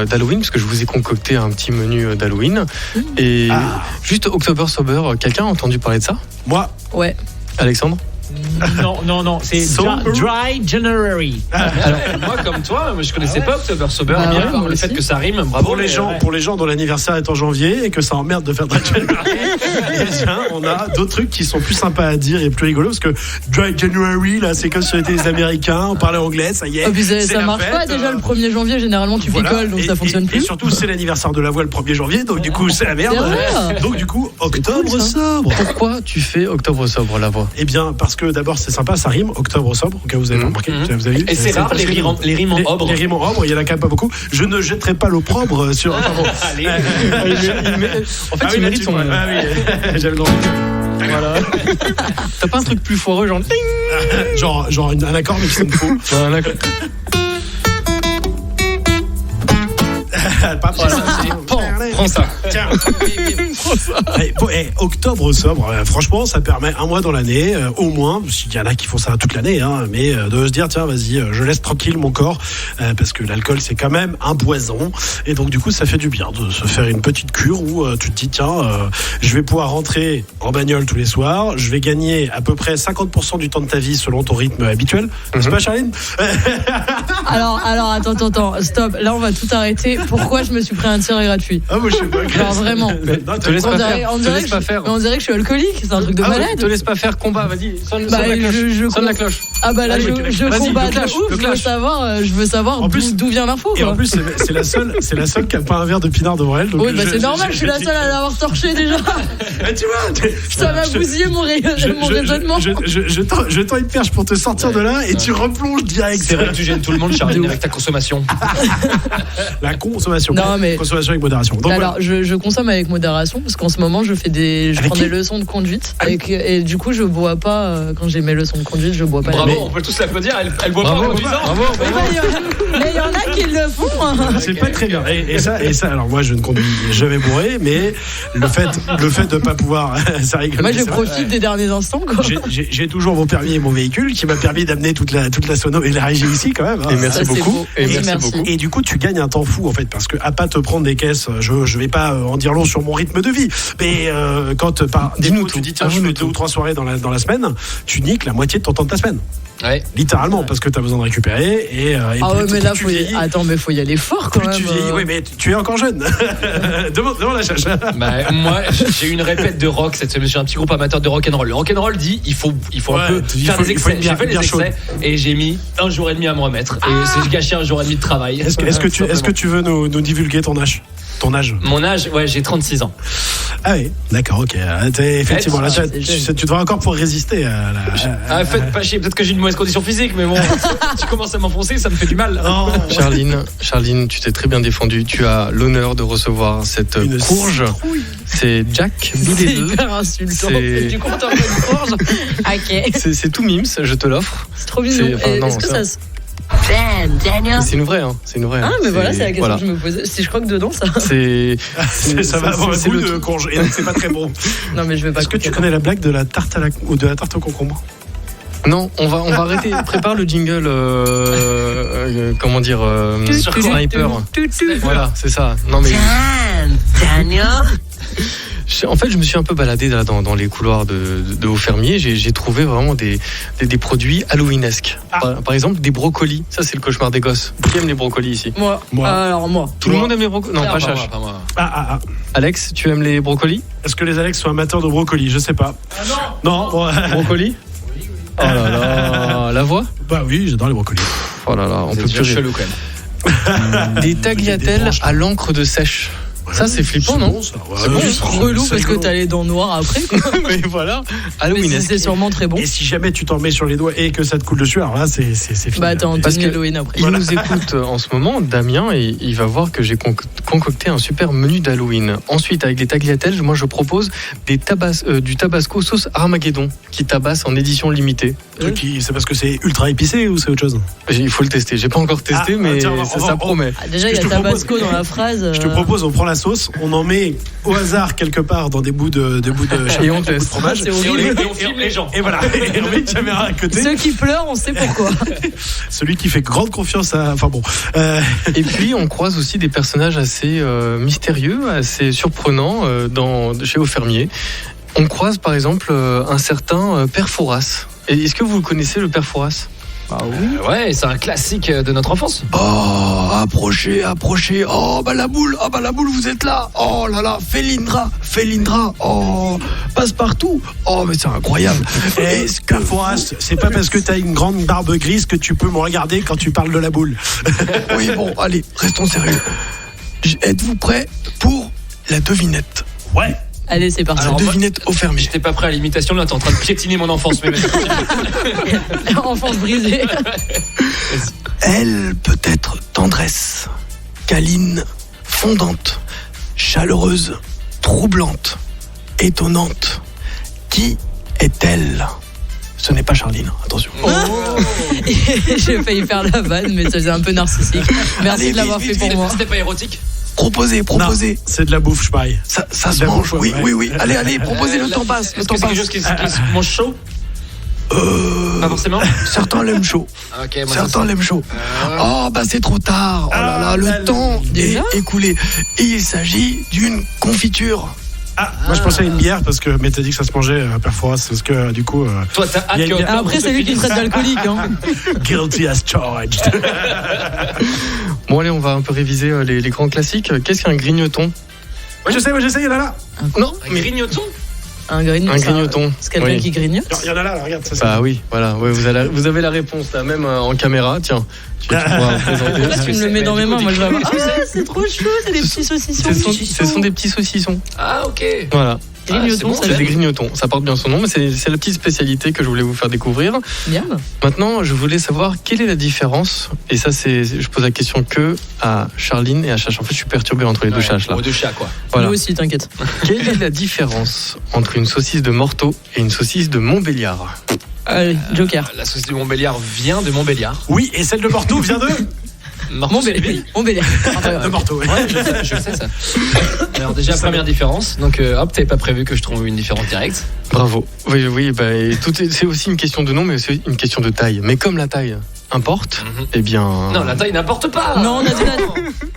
d'Halloween, parce que je vous ai concocté un petit menu d'Halloween. Et juste October Sober, quelqu'un a entendu parler de ça? Moi. Ouais. Alexandre? Non, c'est Dry January. Alors, moi, comme toi, je connaissais pas October Sober, bien le fait que ça rime. Bravo. Pour les gens dont l'anniversaire est en janvier et que ça emmerde de faire Dry January, on a d'autres trucs qui sont plus sympas à dire et plus rigolos, parce que Dry January, là, c'est comme si on était des Américains, on parlait anglais, ça y est. Ça marche pas déjà le 1er janvier, généralement tu picoles, donc ça fonctionne plus. Et surtout, c'est l'anniversaire de la voix le 1er janvier, donc du coup, c'est la merde. Donc du coup, Octobre Sobre. Pourquoi tu fais Octobre Sobre, la voix? Eh bien, parce que d'abord c'est sympa, ça rime, Octobre Sobre, au cas où vous avez remarqué, vous avez vu. Et c'est rare les rimes en obre. Les rimes en obre, il y en a quand même pas beaucoup. Je ne jetterai pas l'opprobre sur. Allez. En fait, il mérite son. Ah oui, j'avais le droit. Voilà. T'as pas un truc plus foireux, genre un accord mais qui sonne faux. Prends ça. Tiens. Octobre sobre, franchement, ça permet un mois dans l'année, au moins, s'il y en a qui font ça toute l'année, hein, mais de se dire, tiens, vas-y, je laisse tranquille mon corps, parce que l'alcool, c'est quand même un poison. Et donc, du coup, ça fait du bien de se faire une petite cure où tu te dis, tiens, je vais pouvoir rentrer en bagnole tous les soirs, je vais gagner à peu près 50% du temps de ta vie selon ton rythme habituel. C'est pas, Charline? Alors, attends, stop. Là, on va tout arrêter. Pourquoi je me suis pris un tiret gratuit? Ah, moi, je sais pas. Genre, vraiment. Non, Te laisse pas faire. On dirait que je suis alcoolique. C'est un truc de malade. Te laisse pas faire, combat, vas-y. Sonne la cloche. Ah bah là, je combat de ouf. Je veux savoir d'où vient l'info. Et en plus, c'est la seule qui a pas un verre de pinard devant elle. Oui, bah c'est normal, je suis la seule à l'avoir torché déjà. Tu vois, ça m'a bousillé mon raisonnement. Je tends une perche pour te sortir de là et tu replonges direct. C'est vrai que tu gênes tout le monde, Charline, avec ta consommation. La consommation. Non, mais consommation avec modération. Donc, alors, je consomme avec modération parce qu'en ce moment, je prends des leçons de conduite et du coup, je bois pas quand j'ai mes leçons de conduite, je bois pas. Bravo, on peut tous l'applaudir. Elle boit pas en conduisant. Mais il y en a qui le font. C'est pas très bien. Et ça, alors moi, je ne conduis jamais bourré, mais le fait de pas pouvoir, ça rigole. Moi, je profite des derniers instants. Quoi. J'ai toujours mon permis et mon véhicule qui m'a permis d'amener toute la sono et la régie ici quand même. Et merci beaucoup. Et du coup, tu gagnes un temps fou en fait, parce que à pas te prendre des caisses, je vais pas en dire long sur mon rythme de vie, mais quand par défaut tu dis tiens, je fais 2 ou 3 soirées dans la semaine, tu niques la moitié de ton temps de ta semaine. Ouais. Littéralement, parce que tu as besoin de récupérer. Ah ouais, mais là, faut y aller fort quand même. Tu vieillis, oui, mais tu es encore jeune. Devant la chache. Bah, moi, j'ai eu une répète de rock cette semaine. J'ai un petit groupe amateur de rock'n'roll. Le rock'n'roll dit il faut un peu faire des excès. J'ai fait des excès et j'ai mis 1 jour et demi à me remettre. Et j'ai gâché 1 jour et demi de travail. Est-ce que tu veux nous divulguer ton âge? Mon âge, ouais, j'ai 36 ans. Ah oui, d'accord, ok. Effectivement, là, tu devrais encore pouvoir résister à la... Faites pas chier, peut-être que j'ai une mauvaise condition physique, mais bon, tu commences à m'enfoncer, ça me fait du mal. Oh. Charline, tu t'es très bien défendue. Tu as l'honneur de recevoir cette courge. C'est Jack Bidedeux. C'est hyper insultant. Du coup, t'as une courge. Ok. C'est tout mims, je te l'offe. C'est trop mignon. Est-ce que ça se... C'est une vraie, hein. C'est une vraie. Ah, mais voilà, c'est la question que je me posais. Si je crois que dedans, ça. Ça va avoir un goût de courge. Et donc, c'est pas très bon. Non, mais je vais pas. Est-ce que tu connais la blague de la tarte ou de la tarte au concombre? Non, on va arrêter. Prépare le jingle. Comment dire Sniper. Voilà, c'est ça. Non mais. En fait, je me suis un peu baladé là, dans les couloirs de Haut-Fermier. J'ai trouvé vraiment des produits halloweenesques. Par exemple, des brocolis. Ça, c'est le cauchemar des gosses. Qui aime les brocolis ici? Moi. Alors, moi. Tout le monde aime les brocolis? Non, pas Chache. Alex, tu aimes les brocolis? Est-ce que les Alex sont amateurs de brocolis? Je sais pas. Non. Brocolis? Oh là là, la voix? Bah oui, j'adore les brocolis. Oh là là, on peut plus chelou quand même. Des tagliatelles à l'encre de sèche. Ça, c'est flippant, non? C'est bon, juste relou parce que t'as les dents noires après. Mais voilà, mais c'est sûrement très bon. Et si jamais tu t'en mets sur les doigts et que ça te coule dessus, alors là, c'est fini. Bah attends, parce que Halloween après. Il nous écoute en ce moment, Damien, et il va voir que j'ai concocté un super menu d'Halloween. Ensuite, avec les tagliatelles, moi je propose du tabasco sauce Armageddon qui tabasse en édition limitée. C'est parce que c'est ultra épicé ou c'est autre chose? Il faut le tester. J'ai pas encore testé, mais ça promet. Déjà, il y a tabasco dans la phrase. Je te propose, on prend la sauce, on en met au hasard quelque part dans des bouts de et on teste. Fromage. C'est horrible. Et on filme les gens. Et voilà. Et on met une caméra à côté. Ceux qui pleurent, on sait pourquoi. Celui qui fait grande confiance à. Enfin bon. Et puis on croise aussi des personnages assez mystérieux, assez surprenants chez Haut-Fermier. On croise par exemple un certain Père Fouras. Est-ce que vous connaissez le Père Fouras? Ah oui. Ouais, c'est un classique de notre enfance. Oh, approchez. Oh, bah la boule, vous êtes là. Oh là là, Félindra. Oh, Passe-Partout. Oh, mais c'est incroyable. Est-ce que Fouras, c'est pas parce que t'as une grande barbe grise que tu peux me regarder quand tu parles de la boule? Oui, bon, allez, restons sérieux. Êtes-vous prêts pour la devinette? Ouais. Allez, c'est parti. Alors, devinette Haut-Fermier. J'étais pas prêt à l'imitation, là t'es en train de piétiner mon enfance. Mais enfance brisée. Elle peut être tendresse, câline, fondante, chaleureuse, troublante, étonnante. Qui est-elle? Ce n'est pas Charline, attention. Oh. J'ai failli faire la vanne, mais ça faisait un peu narcissique. Merci de l'avoir fait pour moi. C'était pas érotique? Proposez. Non, c'est de la bouffe, Schmaï. Ça se mange, oui. Allez, proposez, le temps passe. Est-ce que c'est quelque chose qui se mange chaud? Pas forcément. Certains l'aiment chaud. Ok, moi Certains l'aiment chaud. Oh, bah c'est trop tard. Oh là là, le temps est écoulé. Et il s'agit d'une confiture. Moi je pensais à une bière parce que mais t'as dit que ça se mangeait parfois, c'est parce que du coup. Toi, t'as hâte que. Après, c'est lui qui traite d'alcoolique. Hein. Guilty as charged. Bon, allez, on va un peu réviser les grands classiques. Qu'est-ce qu'un grignoton? Ouais, je sais, il y en a là. Non, mais grignoton. Un grignoton. C'est quelqu'un qui grignote. Il y en a là, regarde ça. Bah oui, voilà. Ouais, vous avez la réponse là, même en caméra. Tiens, tu pourras présenter. Là, tu me le mets dans mes mains, moi je vais avoir. C'est trop chou, c'est des petits saucissons. Ce sont des petits saucissons. Ah, ok. Voilà. Grignotons, c'est des grignotons, ça porte bien son nom, mais c'est la petite spécialité que je voulais vous faire découvrir. Bien. Maintenant, je voulais savoir quelle est la différence, et ça, je pose la question que à Charline et à Chache. En fait, je suis perturbé entre les deux Chaches là. Deux chats, quoi. Voilà. Moi aussi, t'inquiète. Quelle est la différence entre une saucisse de Morteau et une saucisse de Montbéliard? Allez, Joker. La saucisse de Montbéliard vient de Montbéliard. Oui, et celle de Morteau vient de Montbéliard. De Morteau, oui. Ouais, je sais ça. Alors déjà, première différence. Donc t'avais pas prévu que je trouve une différence directe. Bravo. Oui, bah, c'est aussi une question de nom, mais aussi une question de taille. Mais comme la taille importe, eh bien... Non, la taille n'importe pas. Non, on a dit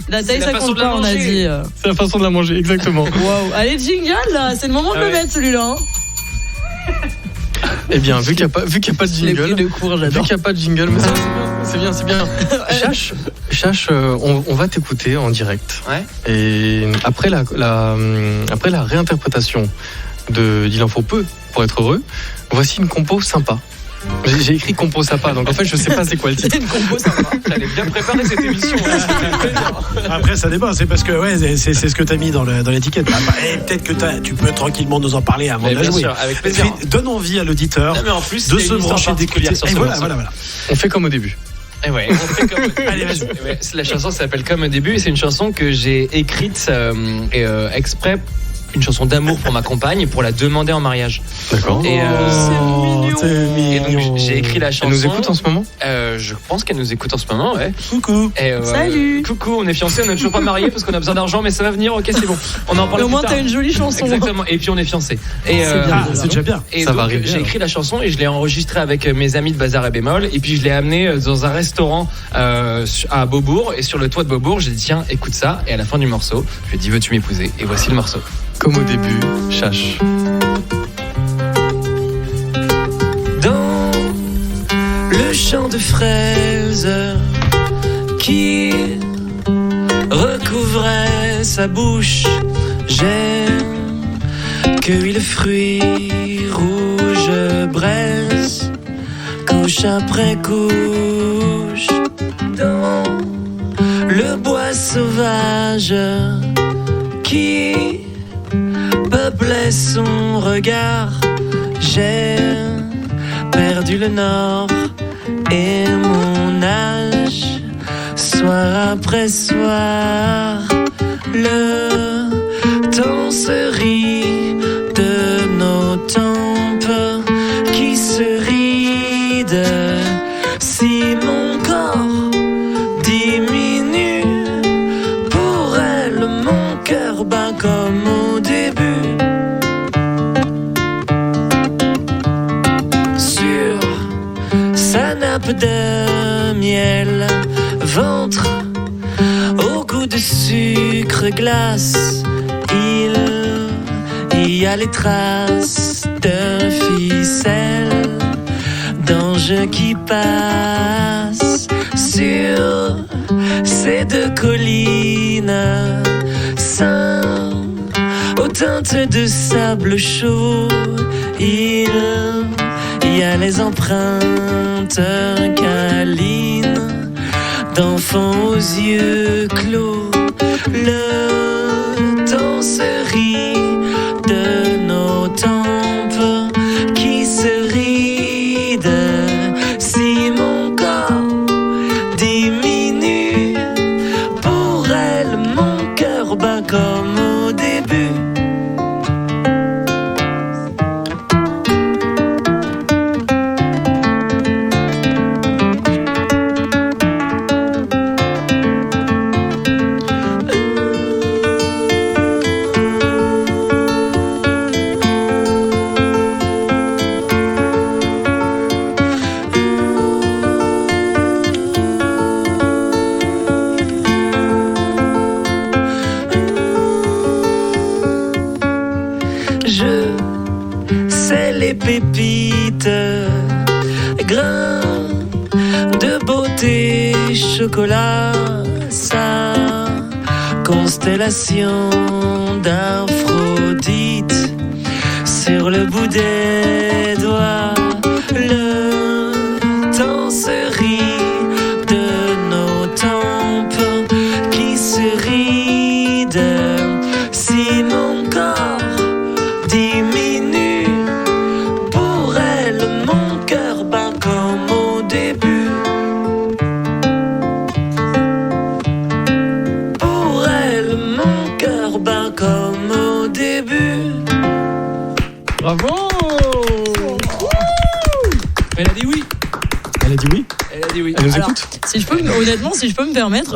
la taille, ça compte pas, on a dit... C'est la façon de la manger, exactement. Waouh. Allez, jingle, là, c'est le moment de le mettre, celui-là. Eh bien, vu qu'il n'y a pas de jingle... Vu qu'il n'y a pas de jingle, mais c'est bien. Chache, on va t'écouter en direct. Ouais. Et après la réinterprétation d'Il en faut peu pour être heureux, voici une compo sympa. J'ai écrit compo sympa, donc en fait je sais pas c'est quoi le titre. C'est une compo sympa. J'allais bien préparer cette émission. Après ça dépend, c'est parce que c'est ce que t'as mis dans l'étiquette. Peut-être que tu peux tranquillement nous en parler avant de la jouer. Sûr, avec plaisir. Donne envie à l'auditeur de se brancher d'écouter. Voilà. On fait comme au début. Et ouais, on fait comme... Allez, vas-y. Ouais, la chanson s'appelle Comme au début et c'est une chanson que j'ai écrite exprès, une chanson d'amour pour ma compagne et pour la demander en mariage. D'accord. Et, c'est mignon. Et donc j'ai écrit la chanson. Elle nous écoute en ce moment ? Je pense qu'elle nous écoute en ce moment, ouais. Coucou. Salut. Coucou, on est fiancés, on n'est toujours pas mariés parce qu'on a besoin d'argent, mais ça va venir, ok, c'est bon. On en parle au moins plus tard. t'as une jolie chanson. Exactement, et puis on est fiancés. Et c'est déjà bien. Et ça donc, va arriver. J'ai écrit la chanson et je l'ai enregistrée avec mes amis de Bazar et Bémol. Et puis je l'ai amenée dans un restaurant à Beaubourg. Et sur le toit de Beaubourg, j'ai dit tiens, écoute ça. Et à la fin du morceau, je lui ai dit veux-tu m'épouser ? Et voici le morceau. Comme au début, Chache. Dans le champ de fraises qui recouvrait sa bouche, j'ai cueilli le fruit rouge braise, couche après couche. Dans le bois sauvage qui peuplait son regard, j'ai perdu le nord et mon âge. Soir après soir, le temps se rit de nos tempes qui se rident. Si mon corps diminue, pour elle mon cœur bat comme au début. Sur sa nappe de miel, ventre au goût de sucre glace, il y a les traces de ficelle d'ange qui passe sur ces deux collines, seins aux teintes de sable chaud. Il y a les empreintes câlines d'enfants aux yeux clos. Le temps se rit de nos tempes qui se rident. Si mon corps diminue, pour elle mon cœur bat comme au début. pépites, grains de beauté, chocolat, sa constellation d'Aphrodite sur le bout des doigts. Le temps se rit de nos tempes qui se rident. Si mon corps diminue, pour elle mon cœur bat comme au début. Pour elle mon cœur bat comme au début. Bravo. Elle a dit oui. Elle a dit oui. Elle a dit oui. Elle nous Alors, écoute. honnêtement, si je peux me permettre,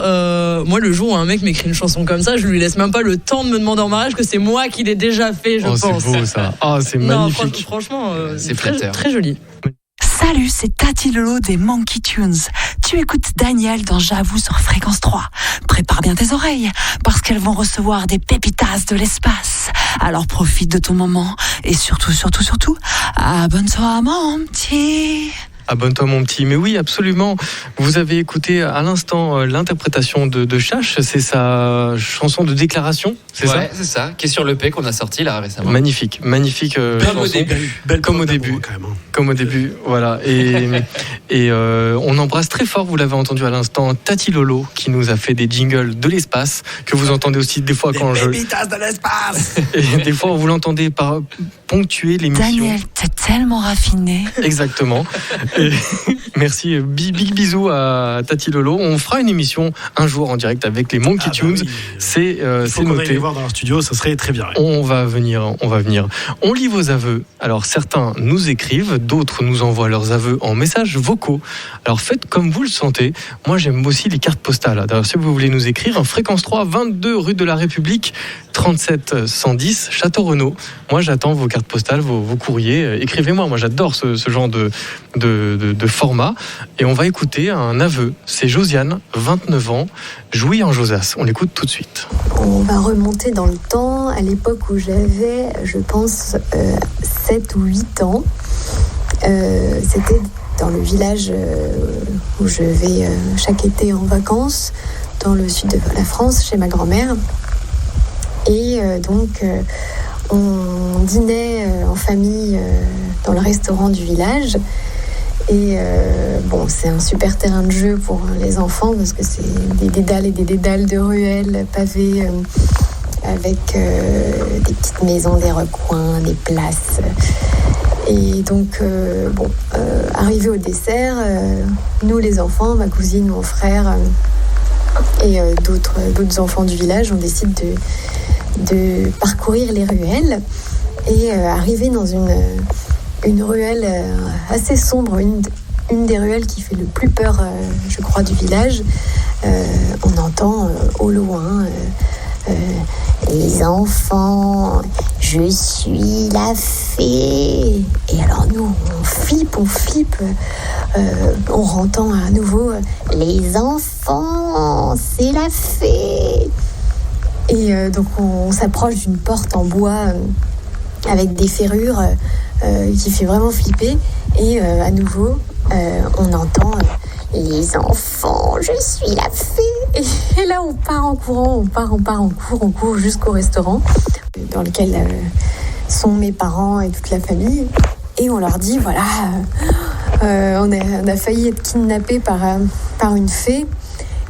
moi, le jour où un mec m'écrit une chanson comme ça, je lui laisse même pas le temps de me demander en mariage que c'est moi qui l'ai déjà fait, je pense. C'est beau ça. C'est Non, magnifique. franchement, C'est très, flatteur. très joli. Salut, c'est Tati Lolo des Monkey Tunes. Tu écoutes Daniel dans J'avoue sur Fréquence 3. Prépare bien tes oreilles, parce qu'elles vont recevoir des pépitas de l'espace. Alors profite de ton moment, et surtout, abonne-toi mon petit. Abonne-toi mon petit. Mais oui, absolument. Vous avez écouté à l'instant l'interprétation de Chache. C'est sa chanson de déclaration, c'est ça? Ouais, c'est ça, qui est sur l'EP qu'on a sorti là récemment. Magnifique Comme au chanson. début. Belle Comme au preuve début. d'amour, quand même, hein. Comme au début, voilà. Et on embrasse très fort, vous l'avez entendu à l'instant, Tati Lolo, qui nous a fait des jingles de l'espace, que vous entendez aussi des fois quand Les pépitas de l'espace. Et des fois, vous l'entendez ponctuer l'émission. Daniel, t'es tellement raffiné. Exactement. Et merci, big bisous à Tati Lolo. On fera une émission un jour en direct avec les Monkey Tunes. Oui. C'est Faut qu'on aille noté. les voir dans leur studio, ça serait très bien. On va venir. On lit vos aveux. Alors certains nous écrivent, d'autres nous envoient leurs aveux en messages vocaux. Alors faites comme vous le sentez. Moi j'aime aussi les cartes postales. D'ailleurs si vous voulez nous écrire, fréquence 3, 22 rue de la République, 37 110 Château-Renaud. Moi j'attends vos cartes postales, vos courriers. Écrivez-moi. Moi j'adore ce genre de format. Et on va écouter un aveu. C'est Josiane, 29 ans, Jouy en Josas. On l'écoute tout de suite. On va remonter dans le temps à l'époque où j'avais, je pense, 7 ou 8 ans. C'était dans le village où je vais chaque été en vacances, dans le sud de la France, chez ma grand-mère. Et donc, on dînait en famille dans le restaurant du village. Et c'est un super terrain de jeu pour les enfants parce que c'est des dédales et des dédales de ruelles pavées avec des petites maisons, des recoins, des places. Et donc, arrivé au dessert, nous les enfants, ma cousine, mon frère et d'autres enfants du village, on décide de parcourir les ruelles et arriver dans une ruelle assez sombre, une des ruelles qui fait le plus peur, je crois, du village. On entend au loin les enfants, je suis la fée. Et alors nous, on flippe. On entend à nouveau les enfants, c'est la fée. Et donc on s'approche d'une porte en bois avec des ferrures qui fait vraiment flipper. Et à nouveau, on entend les enfants, je suis la fée. Et là, on part en courant, on court jusqu'au restaurant dans lequel sont mes parents et toute la famille. Et on leur dit, voilà, on a failli être kidnappés par une fée.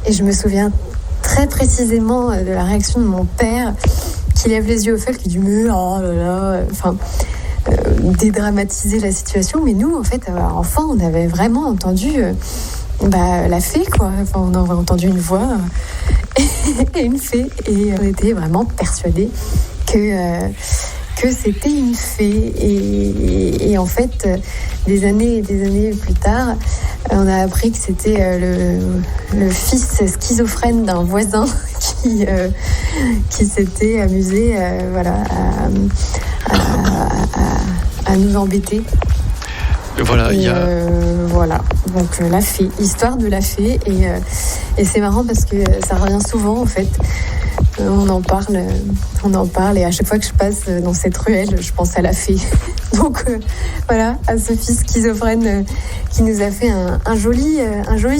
Et je me souviens très précisément de la réaction de mon père qui lève les yeux au ciel, qui dit mais oh là là, enfin dédramatiser la situation. Mais nous, en fait, enfant, on avait vraiment entendu la fée, quoi. Enfin, on avait entendu une voix et une fée, et on était vraiment persuadés que c'était une fée. Et en fait, des années plus tard, on a appris que c'était le fils schizophrène d'un voisin qui s'était amusé à nous embêter. Voilà, voilà, donc la fée, histoire de la fée, et c'est marrant parce que ça revient souvent en fait. On en parle, et à chaque fois que je passe dans cette ruelle, je pense à la fée. Donc voilà, à ce fils schizophrène qui nous a fait un joli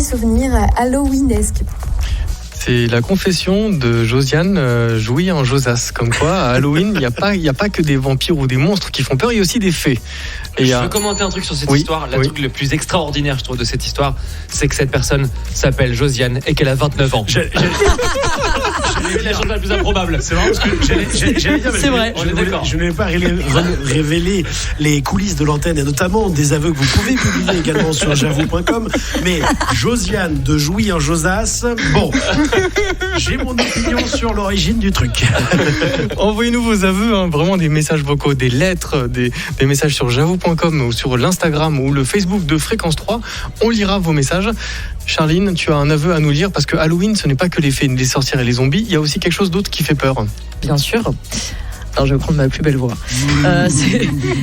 souvenir halloweenesque. C'est la confession de Josiane jouie en Josas. Comme quoi, à Halloween, il n'y a pas que des vampires ou des monstres qui font peur, il y a aussi des fées. Et je veux commenter un truc sur cette histoire. Le truc le plus extraordinaire, je trouve, de cette histoire, c'est que cette personne s'appelle Josiane et qu'elle a 29 ans. C'est la chose la plus improbable. C'est marrant parce que j'allais dire, c'est vrai. Je ne vais pas révéler les coulisses de l'antenne et notamment des aveux que vous pouvez publier également sur javou.com. Mais Josiane de Jouy en Josas, bon, j'ai mon opinion sur l'origine du truc. Envoyez-nous vos aveux, vraiment des messages vocaux, des lettres, des messages sur javou.com ou sur l'Instagram ou le Facebook de Fréquence 3. On lira vos messages. Charline, tu as un aveu à nous lire parce que Halloween, ce n'est pas que les fées, les sorcières et les zombies. Il y a aussi quelque chose d'autre qui fait peur. Bien sûr. Alors je vais prendre ma plus belle voix.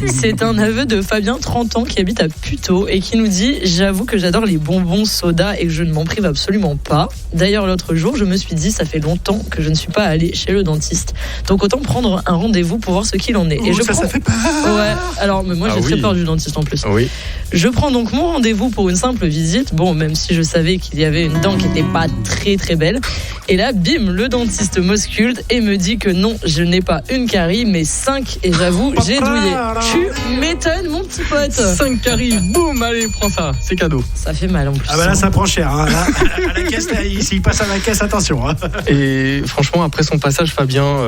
C'est un aveu de Fabien, 30 ans, qui habite à Puteaux et qui nous dit « J'avoue que j'adore les bonbons soda et que je ne m'en prive absolument pas. D'ailleurs, l'autre jour, je me suis dit, ça fait longtemps que je ne suis pas allée chez le dentiste. Donc autant prendre un rendez-vous pour voir ce qu'il en est. » Ça fait peur. Ouais, alors mais moi j'ai très peur du dentiste en plus. Oui. Je prends donc mon rendez-vous pour une simple visite. Bon, même si je savais qu'il y avait une dent qui n'était pas très très belle. Et là, bim, le dentiste m'ausculte et me dit que non, je n'ai pas une carie, mais 5. Et j'avoue, j'ai douillé. Tu m'étonnes, mon petit pote. 5 caries, boum, allez, prends ça, c'est cadeau. Ça fait mal en plus. Ah bah là, ça prend cher. Hein. Là, à la caisse, là, s'il passe à la caisse, attention. Hein. Et franchement, après son passage, Fabien,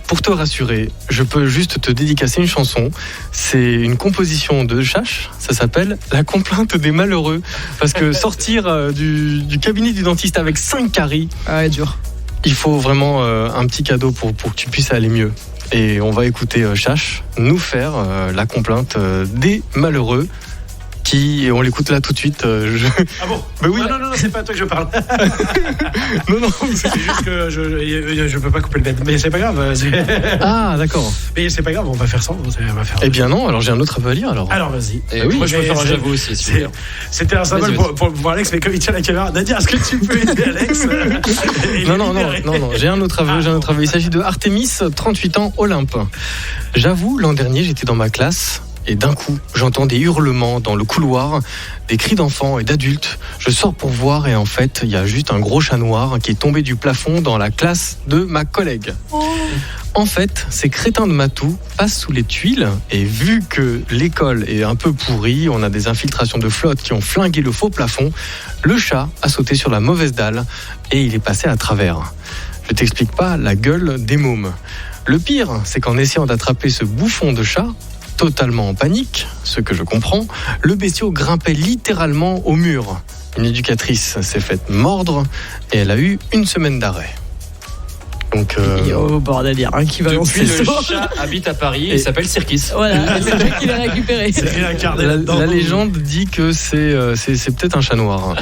pour te rassurer, je peux juste te dédicacer une chanson. C'est une composition de Chache, ça s'appelle La complainte des malheureux. Parce que sortir du cabinet du dentiste avec 5 caries, dur. Il faut vraiment un petit cadeau pour que tu puisses aller mieux. Et on va écouter Chache nous faire la complainte des malheureux. Et on l'écoute là tout de suite. Ah bon? Ben oui. Non, c'est pas à toi que je parle. non, c'est juste que je peux pas couper le bed, mais c'est pas grave. Ah, d'accord. Mais c'est pas grave, on va faire ça. Eh bien non, alors j'ai un autre aveu à lire alors. Alors vas-y. Moi je peux faire un j'avoue aussi. Si c'était un symbole pour Alex, mais comme il tient la caméra, Nadia, est-ce que tu peux aider Alex? Non, j'ai un autre aveu. Il s'agit de Artemis, 38 ans, Olympe. J'avoue, l'an dernier, j'étais dans ma classe. Et d'un coup, j'entends des hurlements dans le couloir, des cris d'enfants et d'adultes. Je sors pour voir et en fait, il y a juste un gros chat noir qui est tombé du plafond dans la classe de ma collègue. En fait, ces crétins de matou passent sous les tuiles et vu que l'école est un peu pourrie, on a des infiltrations de flotte qui ont flingué le faux plafond, le chat a sauté sur la mauvaise dalle et il est passé à travers. Je t'explique pas la gueule des mômes. Le pire, c'est qu'en essayant d'attraper ce bouffon de chat, totalement en panique, ce que je comprends, le bestiau grimpait littéralement au mur. Une éducatrice s'est faite mordre et elle a eu 1 semaine d'arrêt. Donc, bordel, il y a rien qui va lancer. Depuis, le chat habite à Paris et il s'appelle Sirkis. Voilà, c'est lui qui l'a récupéré. La légende dit que c'est peut-être un chat noir.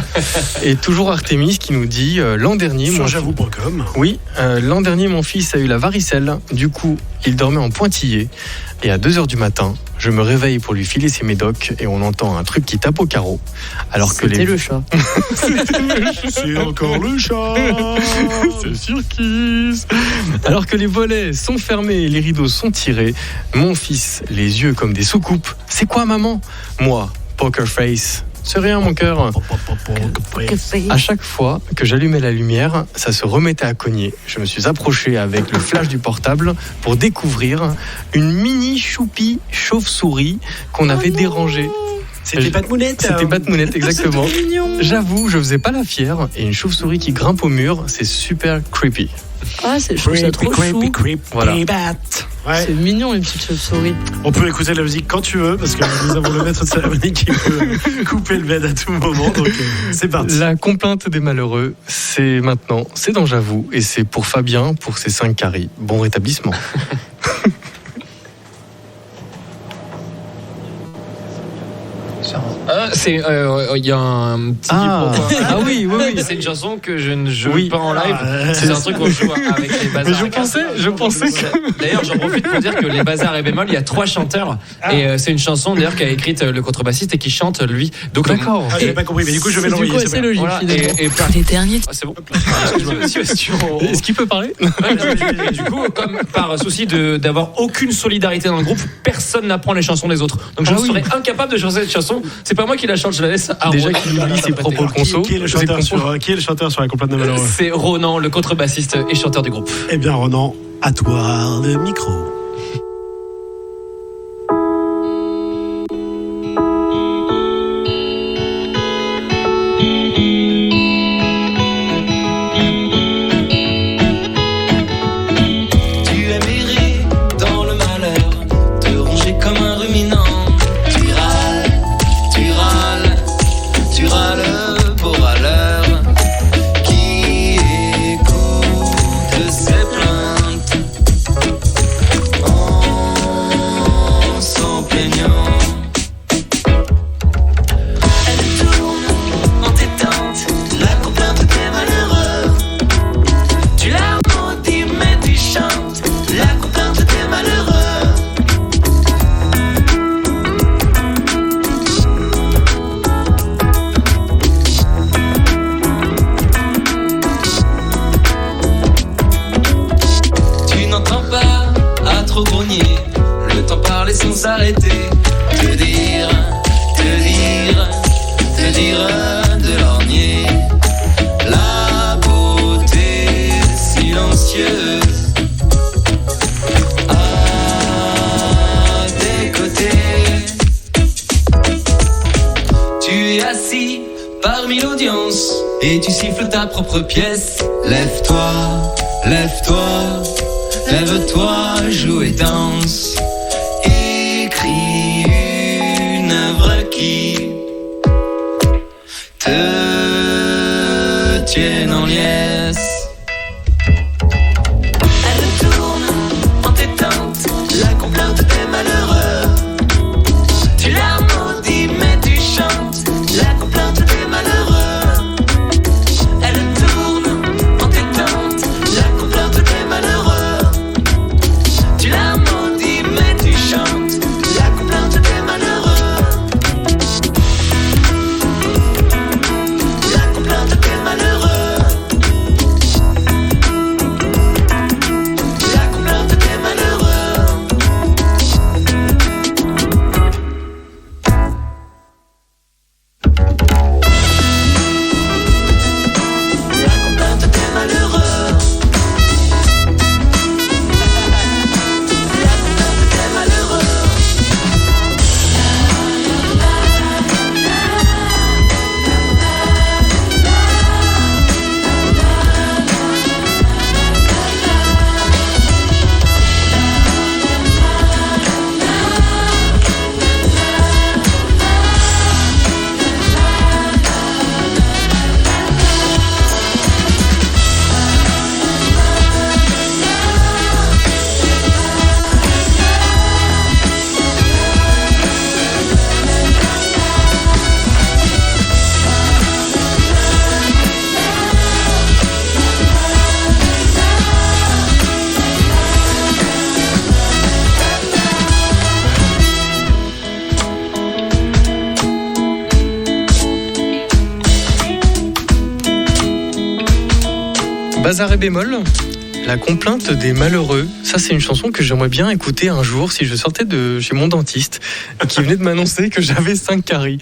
Et toujours Artemis qui nous dit l'an dernier. Sur javou.com. Oui, l'an dernier, mon fils a eu la varicelle. Du coup, il dormait en pointillé. Et à 2h du matin, je me réveille pour lui filer ses médocs et on entend un truc qui tape au carreau. C'était le chat. C'est encore le chat. C'est Sirkis. Alors que les volets sont fermés et les rideaux sont tirés, mon fils, les yeux comme des soucoupes. C'est quoi, maman? Moi, poker face. C'est rien, mon cœur. À chaque fois que j'allumais la lumière, ça se remettait à cogner. Je me suis approché avec le flash du portable pour découvrir une mini choupie chauve-souris qu'on avait dérangée. C'était Pat-Mounette. C'était Pat-Mounette, exactement. J'avoue, je faisais pas la fière. Et une chauve-souris qui grimpe au mur, c'est super creepy. Ah, je trouve ça trop chou. Voilà. Ouais. C'est mignon, les petites chauves-souris. On peut écouter la musique quand tu veux, parce que nous avons le maître de cérémonie qui peut couper le bed à tout moment. Donc, c'est parti. La complainte des malheureux, c'est maintenant, c'est dans J'avoue, et c'est pour Fabien, pour ses 5 caries. Bon rétablissement. Il y a un petit Ah oui. C'est une chanson que je ne joue pas en live. C'est un truc qu'on joue avec les bazars. Mais je pensais que... D'ailleurs, j'en profite pour dire que les bazars et bémol, il y a 3 chanteurs. Et c'est une chanson d'ailleurs qu'a écrite le contrebassiste et qui chante lui. Donc, d'accord. J'avais pas compris, mais du coup, je vais l'envoyer. Du coup, c'est logique. Voilà, Les derniers. c'est bon. Est-ce qu'il peut parler? Du coup, comme par souci d'avoir aucune solidarité dans le groupe, personne n'apprend les chansons des autres. Donc je serais incapable de chanter cette chanson. C'est pas moi qui la chante, je la laisse à Déjà Ronan. qu'il lit ses propres consos. Qui est le chanteur sur la complète de Malheureux? C'est Ronan, le contrebassiste et chanteur du groupe. Eh bien, Ronan, à toi le micro. Tu aimes errer dans le malheur, te ronger comme un ruminant. Tu râles, beau râleur, qui écoute ses plaintes en s'en plaignant. Elle tourne en détente, la complainte des malheureux. Tu la maudis mais tu chantes la complainte des malheureux. Tu n'entends pas à trop grogner, le temps parler sans s'arrêter. Te dire de lorgner la beauté silencieuse à tes côtés. Tu es assis parmi l'audience et tu siffles ta propre pièce. Lève-toi, lève-toi, joue et danse. Écris une œuvre qui te tienne en liesse. Elle tourne en détente, la complainte des malheureux. Tu la maudis mais tu chantes la complainte des malheureux. Elle tourne en détente, la complainte des malheureux. Tu la maudis mais tu chantes la complainte des malheureux. La complainte des malheureux. La complainte des malheureux. La complainte des malheureux. La complainte des malheureux. Bazar et bémol, la complainte des malheureux. Ça, c'est une chanson que j'aimerais bien écouter un jour si je sortais de chez mon dentiste et qui venait de m'annoncer que j'avais 5 caries.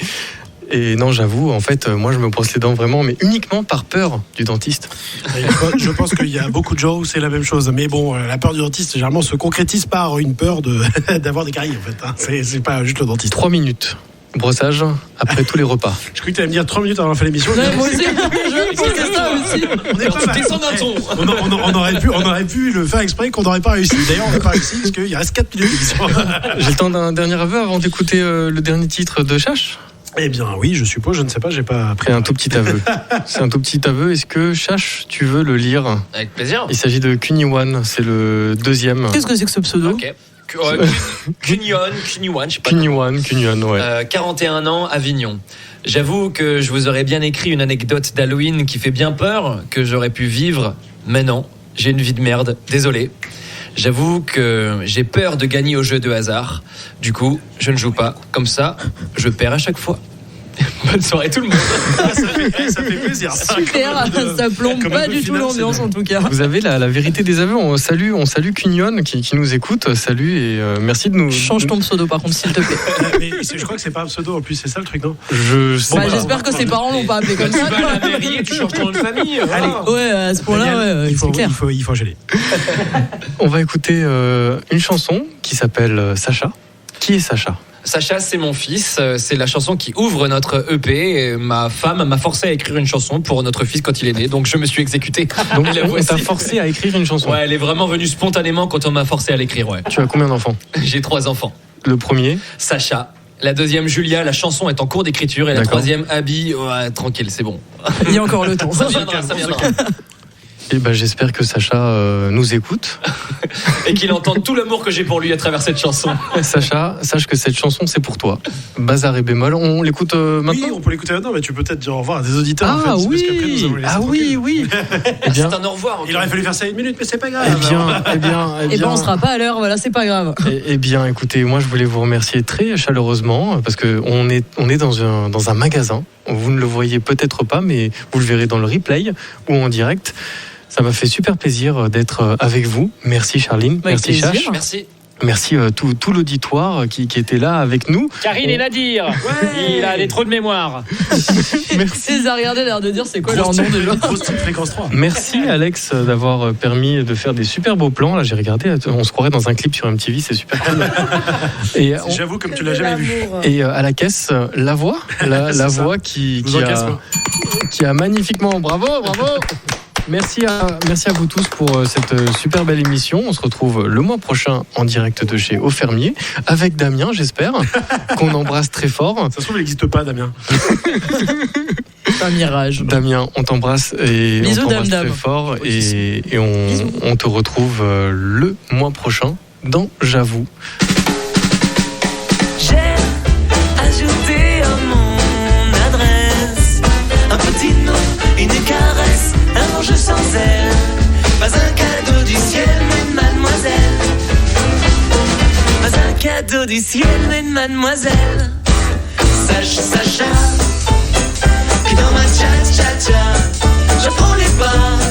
Et non, j'avoue, en fait, moi, je me brosse les dents vraiment, mais uniquement par peur du dentiste. Je pense qu'il y a beaucoup de gens où c'est la même chose. Mais bon, la peur du dentiste, généralement, se concrétise par une peur d'avoir des caries, en fait. Hein. C'est pas juste le dentiste. 3 minutes. Brossage après tous les repas. Je croyais que tu allais me dire 3 minutes avant de faire l'émission. Ouais, moi aussi, je pensais ça aussi. On est pas mal. On aurait pu le faire exprès qu'on n'aurait pas réussi. D'ailleurs, on n'a pas réussi parce qu'il reste 4 minutes d'émission. J'ai le temps d'un dernier aveu avant d'écouter le dernier titre de Chash. Eh bien oui, je suppose, je ne sais pas, j'ai pas pris un tout petit aveu. C'est un tout petit aveu. Est-ce que Chash, tu veux le lire? Avec plaisir. Il s'agit de Kuni One, c'est le deuxième. Qu'est-ce que c'est que ce pseudo? Ok. Cugnon, je sais pas. Cugnon, ouais. 41 ans, Avignon. J'avoue que je vous aurais bien écrit une anecdote d'Halloween qui fait bien peur, que j'aurais pu vivre, mais non, j'ai une vie de merde, désolé. J'avoue que j'ai peur de gagner au jeu de hasard. Du coup, je ne joue pas. Comme ça, je perds à chaque fois. Bonne soirée tout le monde. Ça fait plaisir. Super, ça plombe pas du tout l'ambiance en tout cas. Vous avez la vérité des aveux. On salue Cugnon qui nous écoute. Salut et merci de nous. Change ton pseudo par contre, s'il te plaît. Mais je crois que c'est pas un pseudo en plus, c'est ça le truc, non? J'espère que ses parents l'ont pas appelé comme ça. Tu vas à la mairie et tu changes ton nom de famille. Allez. Ouais, à ce point-là, c'est clair. Il faut enchaîner. On va écouter une chanson qui s'appelle Sacha. Qui est Sacha? Sacha, c'est mon fils. C'est la chanson qui ouvre notre EP. Et ma femme m'a forcé à écrire une chanson pour notre fils quand il est né. Donc je me suis exécuté. Donc on t'a forcé à écrire une chanson? Ouais, elle est vraiment venue spontanément quand on m'a forcé à l'écrire. Ouais. Tu as combien d'enfants? J'ai 3 enfants. Le premier? Sacha. La deuxième, Julia. La chanson est en cours d'écriture. Et la troisième, Abby. Ouais, tranquille, c'est bon. Il y a encore le temps. Ça viendra. Et j'espère que Sacha nous écoute. Et qu'il entende tout l'amour que j'ai pour lui à travers cette chanson. Sacha, sache que cette chanson, c'est pour toi. Bazar et bémol. On l'écoute maintenant? Oui, on peut l'écouter maintenant, mais tu peux peut-être dire au revoir à des auditeurs. Ah en fait, oui, parce qu'après, nous allons les laisser oui. Eh bien, c'est un au revoir. Il aurait fallu faire ça 1 minute, mais c'est pas grave. Eh bien, on sera pas à l'heure, voilà, c'est pas grave. Eh bien, écoutez, moi je voulais vous remercier très chaleureusement parce que on est dans un magasin. Vous ne le voyez peut-être pas, mais vous le verrez dans le replay ou en direct. Ça m'a fait super plaisir d'être avec vous. Merci Charline, merci Chache. Merci tout l'auditoire qui était là avec nous. Karine et Nadir, il a des trous de mémoire. Merci. Ils ont regardé l'air de dire c'est quoi leur nom de Fréquence 3. Merci Alex d'avoir permis de faire des super beaux plans. Là j'ai regardé, on se croirait dans un clip sur MTV, c'est super cool. Et j'avoue comme tu l'as jamais vu. Et à la caisse, la voix, la voix qui a magnifiquement, bravo. Merci à vous tous pour cette super belle émission. On se retrouve le mois prochain en direct de chez Au Fermier avec Damien, j'espère, qu'on embrasse très fort. Ça se trouve, il n'existe pas, Damien. C'est un mirage. Damien, on t'embrasse et bisous, on t'embrasse très fort et on te retrouve le mois prochain dans J'avoue. J'ai ajouté à mon adresse un petit nom, une caresse. Un ange sans aile, pas un cadeau du ciel, mais une mademoiselle. Pas un cadeau du ciel, mais une mademoiselle. Sache, Sacha, que dans ma cha-cha-cha, je prends les pas.